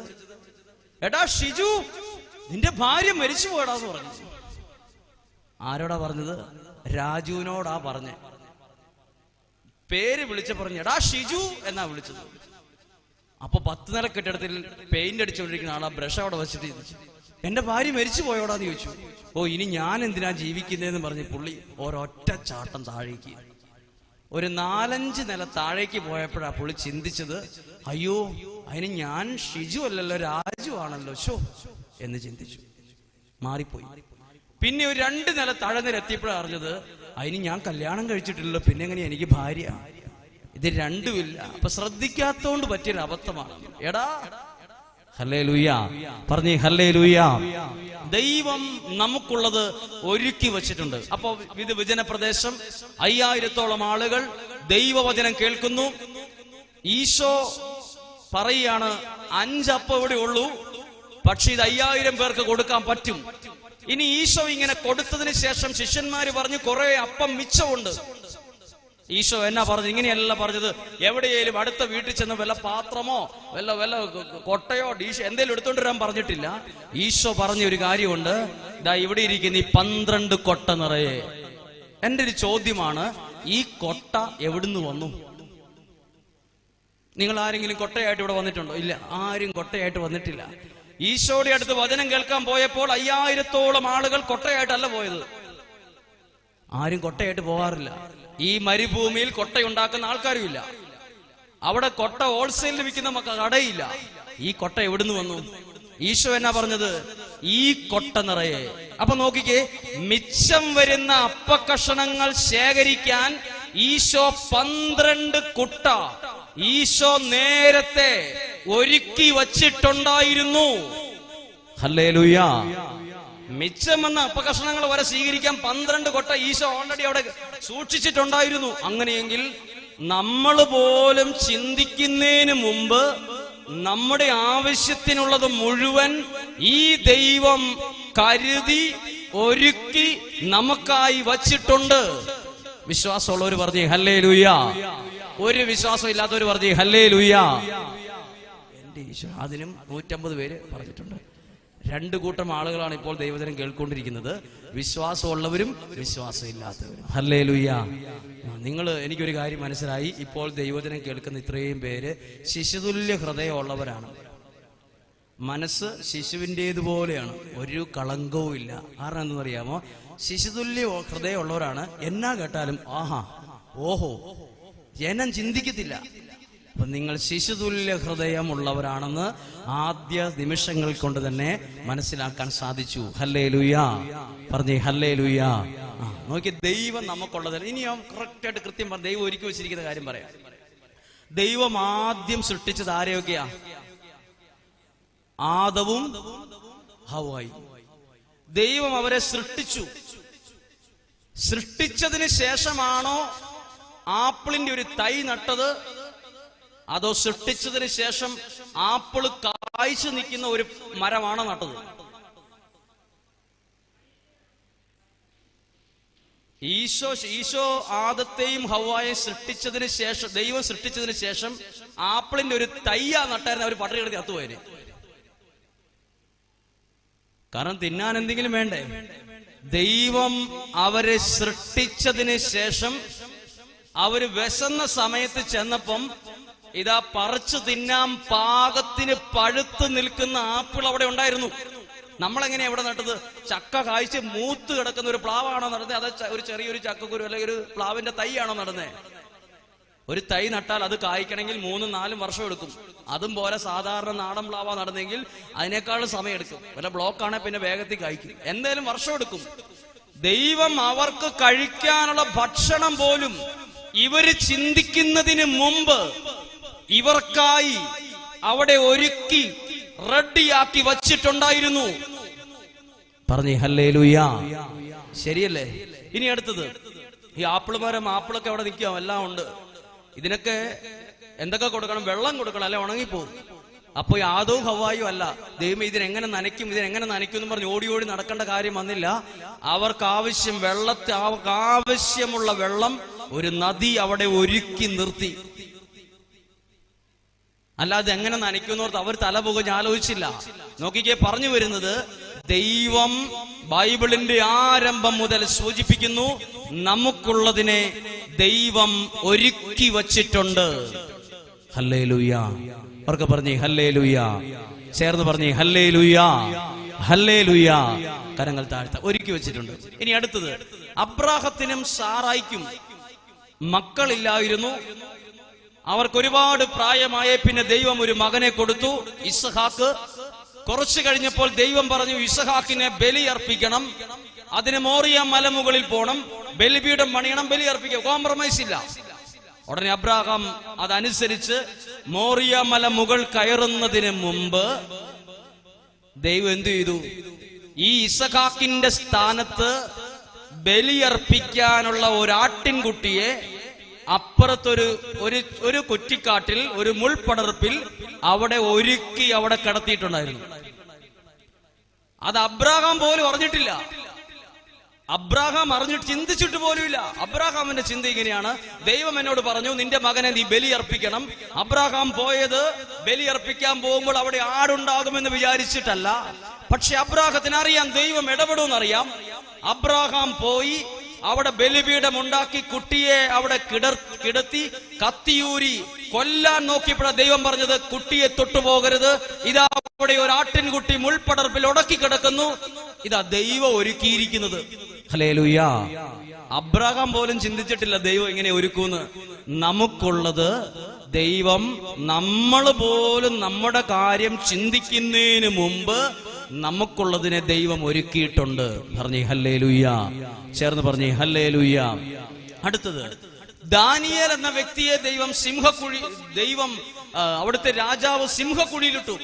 എടാ ഷിജു, നിന്റെ ഭാര്യ മരിച്ചു പോയടാന്ന് പറഞ്ഞു. ആരോടാ പറഞ്ഞത്? രാജുവിനോടാ പറഞ്ഞേ. പേര് വിളിച്ച പറഞ്ഞു, എടാ ഷിജു എന്നാ വിളിച്ചത്. അപ്പൊ 10 നില കെട്ടിടത്തിൽ പെയിന്റ് അടിച്ചുകൊണ്ടിരിക്കുന്ന ആളാ ബ്രഷ് അവിടെ വെച്ചിട്ട്, എന്റെ ഭാര്യ മരിച്ചു പോയോടാന്ന് ചോദിച്ചു. ഓ, ഇനി ഞാൻ എന്തിനാ ജീവിക്കുന്നതെന്ന് പറഞ്ഞ് പുള്ളി ഒരൊറ്റ ചാട്ടം താഴേക്ക്. ഒരു 4-5 നില താഴേക്ക് പോയപ്പോഴാ പുള്ളി ചിന്തിച്ചത്, അയ്യോ അതിന് ഞാൻ ഷിജു അല്ലല്ലോ, രാജു ആണല്ലോ, ഷോ എന്ന് ചിന്തിച്ചു. മാറിപ്പോയി. പിന്നെ ഒരു 2 നില താഴെ നില എത്തിയപ്പോഴാണ് അറിഞ്ഞത്, അതിന് ഞാൻ കല്യാണം കഴിച്ചിട്ടില്ലല്ലോ, പിന്നെ എങ്ങനെ എനിക്ക് ഭാര്യ? ഇത് രണ്ടുമില്ല. അപ്പൊ ശ്രദ്ധിക്കാത്തോണ്ട് പറ്റിയൊരു അബദ്ധമാണ്. എടാ ഹല്ലേലൂയ. പറഞ്ഞേ ഹല്ലേലൂയ. ദൈവം നമുക്കുള്ളത് ഒരുക്കി വച്ചിട്ടുണ്ട്. അപ്പൊ ഇത് വിജന പ്രദേശം, 5000-ഓളം ആളുകൾ ദൈവവചനം കേൾക്കുന്നു. ഈശോ പറയാണ്, 5 അപ്പം ഇവിടെ ഉള്ളൂ, പക്ഷെ ഇത് 5000 പേർക്ക് കൊടുക്കാൻ പറ്റും. ഇനി ഈശോ ഇങ്ങനെ കൊടുത്തതിന് ശേഷം ശിഷ്യന്മാര് പറഞ്ഞു, കുറെ അപ്പം മിച്ചമുണ്ട്. ഈശോ എന്നാ പറഞ്ഞു? ഇങ്ങനെയല്ല പറഞ്ഞത്. എവിടെയെങ്കിലും അടുത്ത വീട്ടിൽ ചെന്ന് വല്ല പാത്രമോ വല്ല കൊട്ടയോ ഡീഷ് എന്തേലും എടുത്തോണ്ട് വരാൻ പറഞ്ഞിട്ടില്ല. ഈശോ പറഞ്ഞ ഒരു കാര്യമുണ്ട്, ഇതാ ഇവിടെ ഇരിക്കുന്ന ഈ 12 കൊട്ട നിറയെ. എന്റെ ഒരു ചോദ്യമാണ്, ഈ കൊട്ട എവിടുന്ന് വന്നു? നിങ്ങൾ ആരെങ്കിലും കൊട്ടയായിട്ട് ഇവിടെ വന്നിട്ടുണ്ടോ? ഇല്ല, ആരും കൊട്ടയായിട്ട് വന്നിട്ടില്ല. ഈശോയുടെ അടുത്ത് വചനം കേൾക്കാൻ പോയപ്പോൾ 5000-ഓളം ആളുകൾ കൊട്ടയായിട്ടല്ല പോയത്. ആരും കൊട്ടയായിട്ട് പോകാറില്ല. ഈ മരുഭൂമിയിൽ കൊട്ടയുണ്ടാക്കുന്ന ആൾക്കാരും ഇല്ല. അവിടെ കൊട്ട ഹോൾസെയിലിൽ വിൽക്കുന്ന കടയില്ല. ഈ കൊട്ട എവിടുന്ന് വന്നു? ഈശോ എന്നാ പറഞ്ഞത്? ഈ കൊട്ട നിറയെ. അപ്പൊ നോക്കിക്കേ, മിച്ചം വരുന്ന അപ്പക്കഷണങ്ങൾ ശേഖരിക്കാൻ ഈശോ 12 കുട്ട ഈശോ നേരത്തെ ഒരുക്കി വച്ചിട്ടുണ്ടായിരുന്നു. ഹല്ലേലൂയ. മിച്ചം വന്ന അപ്പകഷ്ണങ്ങൾ വരെ സ്വീകരിക്കാൻ 12 കൊട്ട ഈശോ ഓൾറെഡി അവിടെ സൂക്ഷിച്ചിട്ടുണ്ടായിരുന്നു. അങ്ങനെയെങ്കിൽ നമ്മൾ പോലും ചിന്തിക്കുന്നതിന് മുമ്പ് നമ്മുടെ ആവശ്യത്തിനുള്ളത് മുഴുവൻ ഈ ദൈവം കരുതി ഒരുക്കി നമുക്കായി വച്ചിട്ടുണ്ട്. വിശ്വാസമുള്ളവർ പറഞ്ഞേ ഹല്ലേലൂയ. ഒരു വിശ്വാസം ഇല്ലാത്തവർ പറഞ്ഞേ ഹല്ലേലൂയ. എന്റെ ഈശോ, അതിനും 150 പേര് പറഞ്ഞിട്ടുണ്ട്. 2 കൂട്ടം ആളുകളാണ് ഇപ്പോൾ ദൈവവചനം കേൾക്കൊണ്ടിരിക്കുന്നത്, വിശ്വാസമുള്ളവരും വിശ്വാസം ഇല്ലാത്തവരും. ഹല്ലേലൂയ. എനിക്കൊരു കാര്യം മനസ്സിലായി, ഇപ്പോൾ ദൈവവചനം കേൾക്കുന്ന ഇത്രയും പേര് ശിശുതുല്യ ഹൃദയമുള്ളവരാണ്. മനസ്സ് ശിശുവിൻ്റേതുപോലെയാണ്, ഒരു കളങ്കവും ഇല്ല. കാരണം എന്തെന്നറിയാമോ? ശിശുതുല്യ ഹൃദയമുള്ളവരാണ്. എന്നാ കേട്ടാലും ആഹാ ഓഹോ ജനം ചിന്തിക്കത്തില്ല. അപ്പൊ നിങ്ങൾ ശിശുതുല്യ ഹൃദയമുള്ളവരാണെന്ന് ആദ്യ നിമിഷങ്ങൾ കൊണ്ട് തന്നെ മനസ്സിലാക്കാൻ സാധിച്ചു. ഹല്ലേലൂയ. പറഞ്ഞേ ഹല്ലേലൂയ. നോക്കി, ദൈവം നമുക്കുള്ളത്. ഇനി ഞാൻ കറക്റ്റായിട്ട് കൃത്യം പറഞ്ഞു ദൈവം ഒരുക്കി വെച്ചിരിക്കുന്ന കാര്യം പറയാം. ദൈവം ആദ്യം സൃഷ്ടിച്ചത് ആരെയൊക്കെയാ? ആദവും ഹവ്വായും. ദൈവം അവരെ സൃഷ്ടിച്ചു. സൃഷ്ടിച്ചതിന് ശേഷമാണോ ആപ്പിളിന്റെ ഒരു തൈ നട്ടത്, അതോ സൃഷ്ടിച്ചതിന് ശേഷം ആപ്പിള് കായ്ച്ചു നിൽക്കുന്ന ഒരു മരമാണോ നട്ടത്? ഈശോ ആദത്തെയും ഹവ്വായെയും സൃഷ്ടിച്ചതിന് ശേഷം, ദൈവം സൃഷ്ടിച്ചതിന് ശേഷം ആപ്പിളിന്റെ ഒരു തയ്യാ നട്ടായിരുന്നു. അവർ പട്ടറി എടുത്ത് അത്തുപോയന്. കാരണം തിന്നാൻ എന്തെങ്കിലും വേണ്ടേ? ദൈവം അവരെ സൃഷ്ടിച്ചതിന് ശേഷം അവര് വിശന്ന സമയത്ത് ചെന്നപ്പം ഇതാ പറിച്ചു തിന്നാൻ പാകത്തിന് പഴുത്ത് നിൽക്കുന്ന ആപ്പിൾ അവിടെ ഉണ്ടായിരുന്നു. നമ്മളെങ്ങനെയാ എവിടെ നട്ടത്? ചക്ക കായ്ച്ച് മൂത്ത് കിടക്കുന്ന ഒരു പ്ലാവാണോ നടന്നത്? അത് ഒരു ചെറിയൊരു ചക്കക്കുരു അല്ലെങ്കിൽ ഒരു പ്ലാവിന്റെ തൈ ആണോ നടന്നത്? ഒരു തൈ നട്ടാൽ അത് കായ്ക്കണമെങ്കിൽ 3-4 വർഷം എടുക്കും. അതും പോലെ സാധാരണ നാടൻ പ്ലാവാ നടന്നെങ്കിൽ അതിനേക്കാളും സമയം എടുക്കും. വല്ല ബ്ലോക്കാണെങ്കിൽ പിന്നെ വേഗത്തിൽ കായ്ക്കും. എന്തായാലും വർഷം എടുക്കും. ദൈവം അവർക്ക് കഴിക്കാനുള്ള ഭക്ഷണം പോലും ഇവര് ചിന്തിക്കുന്നതിന് മുമ്പ് ഇവർക്കായി അവിടെ ഒരുക്കി റെഡിയാക്കി വച്ചിട്ടുണ്ടായിരുന്നു. പറഞ്ഞേ ഹല്ലേലൂയ. ശരിയല്ലേ? ഇനി അടുത്തത്, ഈ ആപ്പിൾ മരം, ആപ്പിളൊക്കെ അവിടെ നിൽക്കാം, എല്ലാം ഉണ്ട്. ഇതിനൊക്കെ എന്തൊക്കെ കൊടുക്കണം? വെള്ളം കൊടുക്കണം, അല്ലെ ഉണങ്ങിപ്പോവും. അപ്പൊ ഈ ആദവും ഹവ്വായും അല്ല, ദൈവം ഇതിനെങ്ങനെ നനയ്ക്കും എന്ന് പറഞ്ഞ് ഓടി ഓടി നടക്കേണ്ട കാര്യം വന്നില്ല. അവർക്ക് ആവശ്യമുള്ള വെള്ളം ഒരു നദി അവിടെ ഒരുക്കി നിർത്തി. അല്ലാതെ എങ്ങനെ നനയ്ക്കുന്നോർത്ത് അവർ തല പുകഞ്ഞ് ആലോചിച്ചില്ല. നോക്കിക്കേ, പറഞ്ഞു വരുന്നത് ദൈവം ബൈബിളിന്റെ ആരംഭം മുതൽ സൂചിപ്പിക്കുന്നു, നമുക്കുള്ളതിനെ ദൈവം ഒരുക്കി വച്ചിട്ടുണ്ട്. ഹല്ലേലൂയ. അവർക്ക് പറഞ്ഞേ ഹല്ലേലൂയ. ചേർന്ന് പറഞ്ഞേ ഹല്ലേലൂയ. ഹല്ലേലൂയ. കരങ്ങൾ താഴ്ത്ത. ഒരുക്കി വെച്ചിട്ടുണ്ട്. ഇനി അടുത്തത്, അബ്രാഹത്തിനും സാറായിക്കും മക്കളില്ലായിരുന്നു. അവർക്ക് ഒരുപാട് പ്രായമായ പിന്നെ ദൈവം ഒരു മകനെ കൊടുത്തു, ഇസ്ഹാക്ക്. കുറച്ചു കഴിഞ്ഞപ്പോൾ ദൈവം പറഞ്ഞു, ഇസ്ഹാക്കിനെ ബലി അർപ്പിക്കണം, അതിന് മോറിയ മലമുകളിൽ പോകണം, ബലിപീഠം പണിയണം, ബലി അർപ്പിക്കുക, കോംപ്രമൈസ് ഇല്ല. ഉടനെ അബ്രാഹാം അതനുസരിച്ച് മോറിയ മല മുകൾ കയറുന്നതിന് മുമ്പ് ദൈവം എന്തു ചെയ്തു? ഈ ഇസ്ഹാക്കിന്റെ സ്ഥാനത്ത് ബലിയർപ്പിക്കാനുള്ള ഒരു ആട്ടിൻകുട്ടിയെ അപ്പുറത്തൊരു കുറ്റിക്കാട്ടിൽ ഒരു മുൾപടർപ്പിൽ അവിടെ ഒരുക്കി അവിടെ കിടത്തിയിട്ടുണ്ടായിരുന്നു. അത് അബ്രാഹാം പോലും അറിഞ്ഞിട്ടില്ല. അബ്രാഹാം അറിഞ്ഞിട്ട് ചിന്തിച്ചിട്ട് പോലുമില്ല. അബ്രാഹാമിന്റെ ചിന്ത ഇങ്ങനെയാണ്, ദൈവം എന്നോട് പറഞ്ഞു നിന്റെ മകനെ നീ ബലിയർപ്പിക്കണം. അബ്രാഹാം പോയത് ബലിയർപ്പിക്കാൻ പോകുമ്പോൾ അവിടെ ആടുണ്ടാകുമെന്ന് വിചാരിച്ചിട്ടല്ല. പക്ഷെ അബ്രാഹത്തിന് അറിയാം ദൈവം ഇടപെടുമെന്നറിയാം. അബ്രാഹാം പോയി അവിടെ ബലിപീഠം ഉണ്ടാക്കി കുട്ടിയെ അവിടെ കിടത്തി കത്തിയൂരി കൊല്ലാൻ നോക്കിയപ്പോഴാണ് ദൈവം പറഞ്ഞത്, കുട്ടിയെ തൊട്ടുപോകരുത്, ഇതാ അവിടെ ഒരു ആട്ടിൻകുട്ടി മുൾപടർപ്പിൽ ഉടക്കി കിടക്കുന്നു, ഇതാ ദൈവം ഒരുക്കിയിരിക്കുന്നത്. ഹല്ലേലൂയ. അബ്രാഹാം പോലും ചിന്തിച്ചിട്ടില്ല ദൈവം ഇങ്ങനെ ഒരുക്കൂന്ന്. നമുക്കുള്ളത് ദൈവം, നമ്മൾ പോലും നമ്മുടെ കാര്യം ചിന്തിക്കുന്നതിന് മുമ്പ് നമുക്കുള്ളതിനെ ദൈവം ഒരുക്കിയിട്ടുണ്ട്. പറഞ്ഞേ ഹല്ലേലൂയ. ചേർന്ന് പറഞ്ഞേ ഹല്ലേലൂയ. അടുത്തത്, ദാനിയേൽ എന്ന വ്യക്തിയെ ദൈവം അവിടുത്തെ രാജാവ് സിംഹക്കുഴിയിലിട്ടു.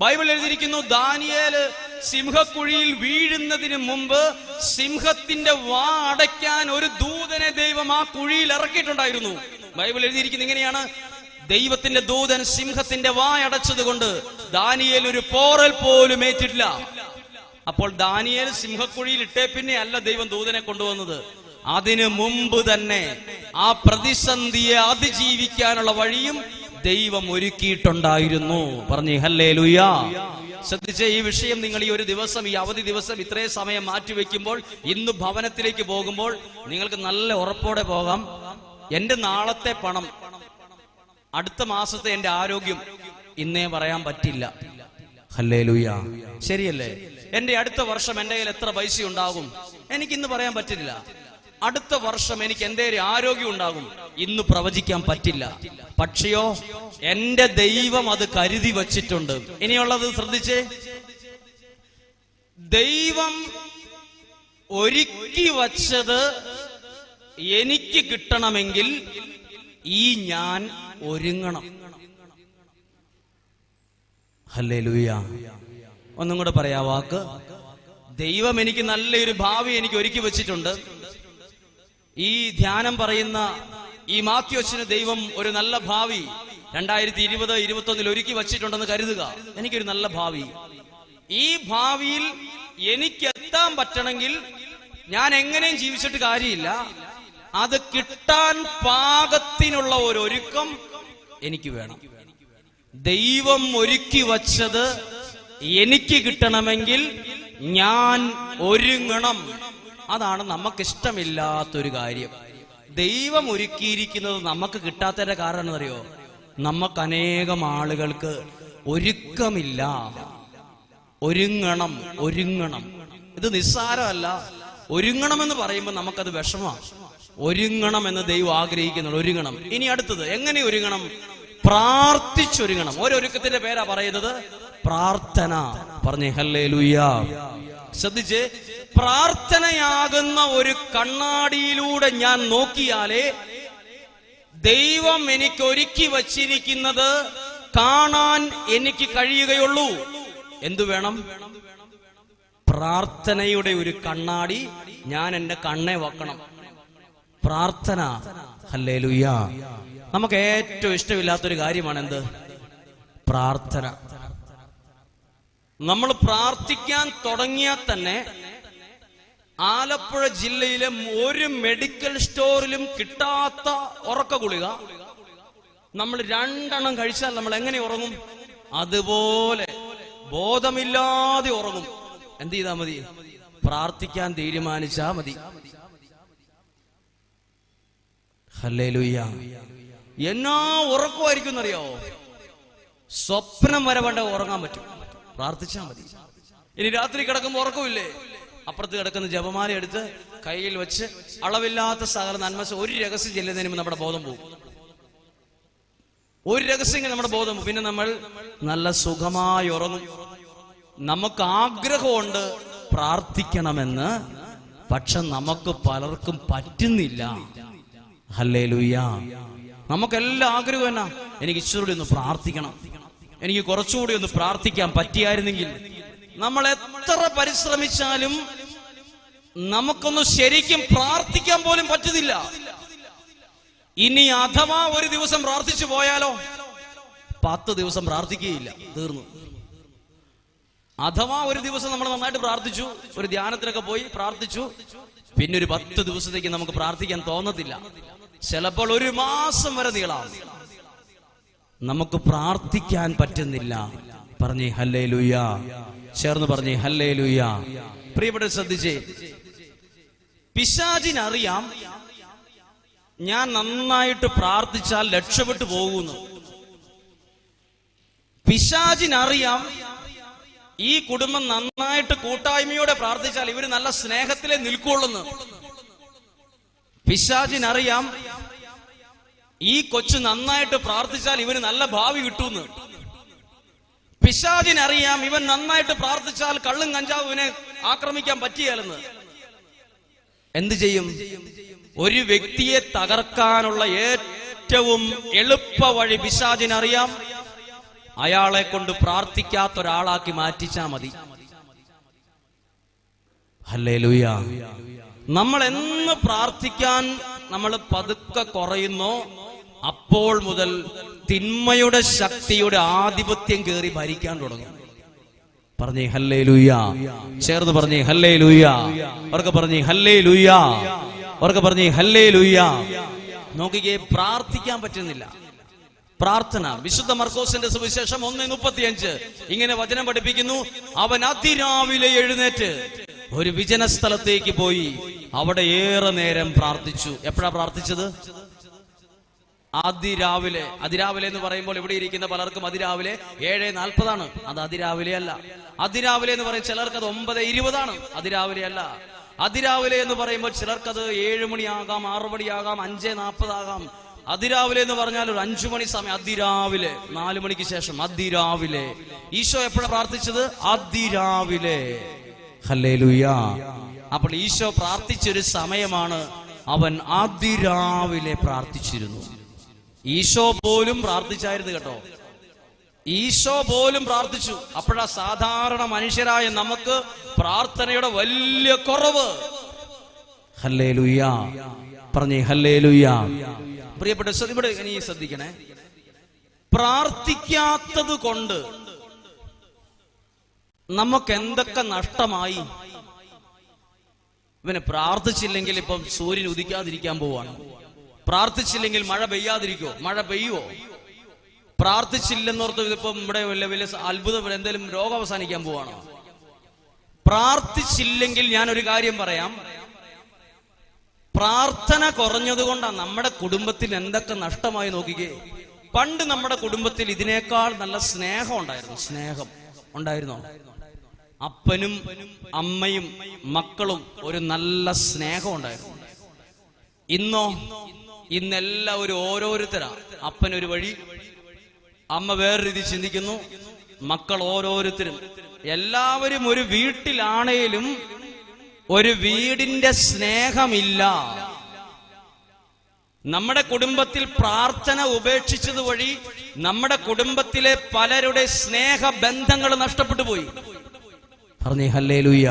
ബൈബിൾ എഴുതിയിരിക്കുന്നു, ദാനിയേല് സിംഹക്കുഴിയിൽ വീഴുന്നതിന് മുമ്പ് സിംഹത്തിന്റെ വാ അടയ്ക്കാൻ ഒരു ദൂതനെ ദൈവം ആ കുഴിയിൽ ഇറക്കിയിട്ടുണ്ടായിരുന്നു. ബൈബിൾ എഴുതിയിരിക്കുന്നത് ഇങ്ങനെയാണ്: ദൈവത്തിന്റെ ദൂതൻ സിംഹത്തിന്റെ വാ അടച്ചത് കൊണ്ട് ദാനിയേൽ ഒരു പോറൽ പോലും ഏറ്റിട്ടില്ല. അപ്പോൾ ദാനിയേൽ സിംഹക്കുഴിയിൽ ഇട്ടേ പിന്നെ അല്ല ദൈവം ദൂതനെ കൊണ്ടുവന്നത്, അതിനു മുമ്പ് തന്നെ ആ പ്രതിസന്ധിയെ അതിജീവിക്കാനുള്ള വഴിയും ദൈവം ഒരുക്കിയിട്ടുണ്ടായിരുന്നു. പറഞ്ഞേ ഹല്ലേലൂയ. ശ്രദ്ധിച്ച ഈ വിഷയം നിങ്ങൾ ഈ ഒരു ദിവസം, ഈ അവധി ദിവസം ഇത്രയും സമയം മാറ്റിവെക്കുമ്പോൾ, ഇന്ന് ഭവനത്തിലേക്ക് പോകുമ്പോൾ നിങ്ങൾക്ക് നല്ല ഉറപ്പോടെ പോകാം. എന്റെ നാളത്തെ പണം, അടുത്ത മാസത്തെ എന്റെ ആരോഗ്യം ഇന്നേ പറയാൻ പറ്റില്ല. ഹല്ലേലൂയ, ശരിയല്ലേ? എന്റെ അടുത്ത വർഷം എന്റെ കയ്യിൽ എത്ര പൈസ ഉണ്ടാകും എനിക്ക് ഇന്ന് പറയാൻ പറ്റില്ല. അടുത്ത വർഷം എനിക്ക് എന്റെ ആരോഗ്യം ഉണ്ടാകും ഇന്ന് പ്രവചിക്കാൻ പറ്റില്ല. പക്ഷെയോ എന്റെ ദൈവം അത് കരുതി വച്ചിട്ടുണ്ട്. ഇനിയുള്ളത് ശ്രദ്ധിച്ചേ, ദൈവം ഒരുക്കി വച്ചത് എനിക്ക് കിട്ടണമെങ്കിൽ ഈ ഞാൻ ഒരുങ്ങണം. ഹല്ലേലൂയ. ഒന്നും കൂടെ പറയാ വാക്ക്. ദൈവം എനിക്ക് നല്ലൊരു ഭാവി എനിക്ക് ഒരുക്കി വെച്ചിട്ടുണ്ട്. ഈ ധ്യാനം പറയുന്ന ഈ മാത്യു അച്ഛന് ദൈവം ഒരു നല്ല ഭാവി 2020-21 ഒരുക്കി വച്ചിട്ടുണ്ടെന്ന് കരുതുക. എനിക്കൊരു നല്ല ഭാവി. ഈ ഭാവിയിൽ എനിക്ക് എത്താൻ പറ്റണമെങ്കിൽ ഞാൻ എങ്ങനെയും ജീവിച്ചിട്ട് കാര്യമില്ല. അത് കിട്ടാൻ പാകത്തിനുള്ള ഒരു ഒരുക്കം എനിക്ക് വേണം. ദൈവം ഒരുക്കി വച്ചത് എനിക്ക് കിട്ടണമെങ്കിൽ ഞാൻ ഒരുങ്ങണം. അതാണ് നമുക്കിഷ്ടമില്ലാത്തൊരു കാര്യം. ദൈവം ഒരുക്കിയിരിക്കുന്നത് നമുക്ക് കിട്ടാത്തതിന്റെ കാരണം എന്നറിയോ? നമുക്ക് അനേകം ആളുകൾക്ക് ഒരുക്കമില്ല. ഒരുങ്ങണം, ഒരുങ്ങണം. ഇത് നിസ്സാരമല്ല. ഒരുങ്ങണമെന്ന് പറയുമ്പോൾ നമുക്കത് വിഷമമാണ്. ഒരുങ്ങണം എന്ന് ദൈവം ആഗ്രഹിക്കുന്നുള്ളൂ. ഒരുങ്ങണം. ഇനി അടുത്തത് എങ്ങനെ ഒരുങ്ങണം? പ്രാർത്ഥിച്ചൊരുങ്ങണം. ഓരോരുക്കത്തിന്റെ പേരാ പറയുന്നത്, പ്രാർത്ഥന. പറഞ്ഞേ ഹല്ലേലൂയ. ശ്രദ്ധിച്ച്, പ്രാർത്ഥനയാകുന്ന ഒരു കണ്ണാടിയിലൂടെ ഞാൻ നോക്കിയാലേ ദൈവം എനിക്ക് ഒരുക്കി വച്ചിരിക്കുന്നത് കാണാൻ എനിക്ക് കഴിയുകയുള്ളൂ. എന്തു വേണം? പ്രാർത്ഥനയുടെ ഒരു കണ്ണാടി ഞാൻ എന്റെ കണ്ണെ വെക്കണം. പ്രാർത്ഥന. ഹല്ലേലൂയ. നമുക്ക് ഏറ്റവും ഇഷ്ടമില്ലാത്തൊരു കാര്യമാണ് എന്ത്? പ്രാർത്ഥന. നമ്മൾ പ്രാർത്ഥിക്കാൻ തുടങ്ങിയാൽ തന്നെ ആലപ്പുഴ ജില്ലയിലെ ഒരു മെഡിക്കൽ സ്റ്റോറിലും കിട്ടാത്ത ഉറക്ക ഗുളിക നമ്മൾ 2 എണ്ണം കഴിച്ചാൽ നമ്മൾ എങ്ങനെ ഉറങ്ങും? അതുപോലെ ബോധമില്ലാതെ ഉറങ്ങും. എന്ത് ചെയ്താൽ മതി? പ്രാർത്ഥിക്കാൻ തീരുമാനിച്ചാ മതി. ഹല്ലേലൂയ. എന്നാ ഉറക്കമായിരിക്കും എന്നറിയാവോ? സ്വപ്നം വരെ വേണ്ട ഉറങ്ങാൻ പറ്റും. പ്രാർത്ഥിച്ചാൽ മതി. ഇനി രാത്രി കിടക്കുമ്പോൾ ഉറക്കമില്ലേ? അപ്പുറത്ത് കിടക്കുന്ന ജപമാല എടുത്ത് കയ്യിൽ വെച്ച് അളവില്ലാത്ത സകല നന്മ ഒരു രഹസ്യം ചെല്ലുന്നതിന് നമ്മുടെ ബോധം പോകും. ഒരു രഹസ്യം നമ്മുടെ ബോധം പോകും. പിന്നെ നമ്മൾ നല്ല സുഖമായി ഉറങ്ങും. നമുക്ക് ആഗ്രഹമുണ്ട് പ്രാർത്ഥിക്കണമെന്ന്, പക്ഷെ നമുക്ക് പലർക്കും പറ്റുന്നില്ല. ഹല്ലേലൂയ. നമുക്കെല്ലാം ആഗ്രഹം എന്നാ? എനിക്ക് ഇച്ചിരി ഒന്ന് പ്രാർത്ഥിക്കണം, എനിക്ക് കുറച്ചുകൂടി ഒന്ന് പ്രാർത്ഥിക്കാൻ പറ്റിയായിരുന്നെങ്കിൽ. നമ്മൾ എത്ര പരിശ്രമിച്ചാലും നമുക്കൊന്ന് ശരിക്കും പ്രാർത്ഥിക്കാൻ പോലും പറ്റുന്നില്ല. ഇനി അഥവാ ഒരു ദിവസം പ്രാർത്ഥിച്ചു പോയാലോ 10 ദിവസം പ്രാർത്ഥിക്കുകയില്ല, തീർന്നു. അഥവാ ഒരു ദിവസം നമ്മൾ നന്നായിട്ട് പ്രാർത്ഥിച്ചു, ഒരു ധ്യാനത്തിലൊക്കെ പോയി പ്രാർത്ഥിച്ചു, പിന്നെ ഒരു 10 ദിവസത്തേക്ക് നമുക്ക് പ്രാർത്ഥിക്കാൻ തോന്നത്തില്ല. ചിലപ്പോൾ 1 മാസം വരെ നീളാം. നമുക്ക് പ്രാർത്ഥിക്കാൻ പറ്റുന്നില്ല. പറഞ്ഞേ ഹല്ലേലൂയ. ചേർന്ന് പറഞ്ഞേ ഹല്ലേലൂയ. പ്രിയപ്പെട്ട ശ്രദ്ധിച്ചേ, പിശാചിനറിയാം ഞാൻ നന്നായിട്ട് പ്രാർത്ഥിച്ചാൽ രക്ഷപ്പെട്ടു പോകുന്നു. പിശാചിനറിയാം ഈ കുടുംബം നന്നായിട്ട് കൂട്ടായ്മയോടെ പ്രാർത്ഥിച്ചാൽ ഇവര് നല്ല സ്നേഹത്തിലെ നിൽക്കുള്ളൂ. പിശാചിനറിയാം ഈ കൊച്ചു നന്നായിട്ട് പ്രാർത്ഥിച്ചാൽ ഇവന് നല്ല ഭാവി കിട്ടുമെന്ന്. പിശാചിനറിയാം ഇവൻ നന്നായിട്ട് പ്രാർത്ഥിച്ചാൽ കള്ളും കഞ്ചാവും ഇവനെ ആക്രമിക്കാൻ പറ്റിയാലെന്ന്. എന്ത് ചെയ്യും? ഒരു വ്യക്തിയെ തകർക്കാനുള്ള ഏറ്റവും എളുപ്പ വഴി പിശാചിനറിയാം. അയാളെ കൊണ്ട് പ്രാർത്ഥിക്കാത്ത ഒരാളാക്കി മാറ്റിച്ചാ മതി. ഹല്ലേലൂയ. നമ്മൾ എന്ന് പ്രാർത്ഥിക്കാൻ നമ്മൾ പതുക്കെ കുറയുന്നോ അപ്പോൾ മുതൽ തിന്മയുടെ ശക്തിയുടെ ആധിപത്യം കയറി ഭരിക്കാൻ തുടങ്ങും. പറഞ്ഞേ ഹല്ലേലൂയ. ചേർന്ന് പറഞ്ഞേ ഹല്ലേലൂയ. അവർക്ക് പറഞ്ഞേ ഹല്ലേലൂയ. അവർക്ക് പറഞ്ഞേ ഹല്ലേലൂയ. നോക്കിക്കേ, പ്രാർത്ഥിക്കാൻ പറ്റുന്നില്ല. പ്രാർത്ഥന വിശുദ്ധ മർക്കോസിന്റെ സുവിശേഷം 1:35 ഇങ്ങനെ വചനം പഠിപ്പിക്കുന്നു. അവൻ അതിരാവിലെ എഴുന്നേറ്റ് ഒരു വിജന സ്ഥലത്തേക്ക് പോയി അവിടെ ഏറെ നേരം പ്രാർത്ഥിച്ചു. എപ്പോഴാ പ്രാർത്ഥിച്ചത്? അതിരാവിലെ. അതിരാവിലെ എന്ന് പറയുമ്പോൾ ഇവിടെ ഇരിക്കുന്ന പലർക്കും അതിരാവിലെ 7:40 അത് അതിരാവിലെ അല്ല. അതിരാവിലെ എന്ന് പറയും ചിലർക്ക് അത് 9:20 അതിരാവിലെ അല്ല. അതിരാവിലെ എന്ന് പറയുമ്പോൾ ചിലർക്കത് 7 മണിയാകാം, 6 മണിയാകാം, 5:40 ആകാം. അതിരാവിലെ എന്ന് പറഞ്ഞാൽ ഒരു 5 മണി സമയം. അതിരാവിലെ 4 മണിക്ക് ശേഷം അതിരാവിലെ. ഈശോ എപ്പോഴാണ് പ്രാർത്ഥിച്ചത്? അതിരാവിലെ. ഹല്ലേലൂയ. അപ്പോൾ ഈശോ പ്രാർത്ഥിച്ചൊരു സമയമാണ്. അവൻ അതിരാവിലെ പ്രാർത്ഥിച്ചിരുന്നു. ഈശോ പോലും പ്രാർത്ഥിച്ചായിരുന്നു കേട്ടോ. ഈശോ പോലും പ്രാർത്ഥിച്ചു. അപ്പോഴാ സാധാരണ മനുഷ്യരായ നമുക്ക് പ്രാർത്ഥനയുടെ വലിയ കുറവ്. ഹല്ലേലൂയ. പറഞ്ഞേ ഹല്ലേലൂയ. പ്രിയപ്പെട്ട ഇവിടെ ഇനി ശ്രദ്ധിക്കണേ, പ്രാർത്ഥിക്കാത്തത് കൊണ്ട് നമുക്ക് എന്തൊക്കെ നഷ്ടമായി. ഇവനെ പ്രാർത്ഥിച്ചില്ലെങ്കിൽ ഇപ്പം സൂര്യൻ ഉദിക്കാതിരിക്കാൻ പോവാണ്. പ്രാർത്ഥിച്ചില്ലെങ്കിൽ മഴ പെയ്യാതിരിക്കോ? മഴ പെയ്യുവോ? പ്രാർത്ഥിച്ചില്ലെന്നോർത്ത് ഇതിപ്പം ഇവിടെ വലിയ അത്ഭുതം, എന്തെങ്കിലും രോഗം അവസാനിക്കാൻ പോവാണോ? പ്രാർത്ഥിച്ചില്ലെങ്കിൽ ഞാനൊരു കാര്യം പറയാം, പ്രാർത്ഥന കുറഞ്ഞതുകൊണ്ടാണ് നമ്മുടെ കുടുംബത്തിൽ എന്തൊക്കെ നഷ്ടമായി. നോക്കിക്കേ, പണ്ട് നമ്മുടെ കുടുംബത്തിൽ ഇതിനേക്കാൾ നല്ല സ്നേഹം ഉണ്ടായിരുന്നു. സ്നേഹം ഉണ്ടായിരുന്നോ? അപ്പനും അമ്മയും മക്കളും ഒരു നല്ല സ്നേഹം ഉണ്ടായിരുന്നു. ഇന്നോ? ഇന്നെല്ലാവരും ഓരോരുത്തരാ. അപ്പനൊരു വഴി, അമ്മ വേറെ രീതി ചിന്തിക്കുന്നു, മക്കൾ ഓരോരുത്തരും. എല്ലാവരും ഒരു വീട്ടിലാണേലും ഒരു വീടിന്റെ സ്നേഹമില്ല. നമ്മുടെ കുടുംബത്തിൽ പ്രാർത്ഥന ഉപേക്ഷിച്ചത് വഴി നമ്മുടെ കുടുംബത്തിലെ പലരുടെ സ്നേഹ ബന്ധങ്ങൾ നഷ്ടപ്പെട്ടു പോയി. പറഞ്ഞേ ഹല്ലേലൂയ.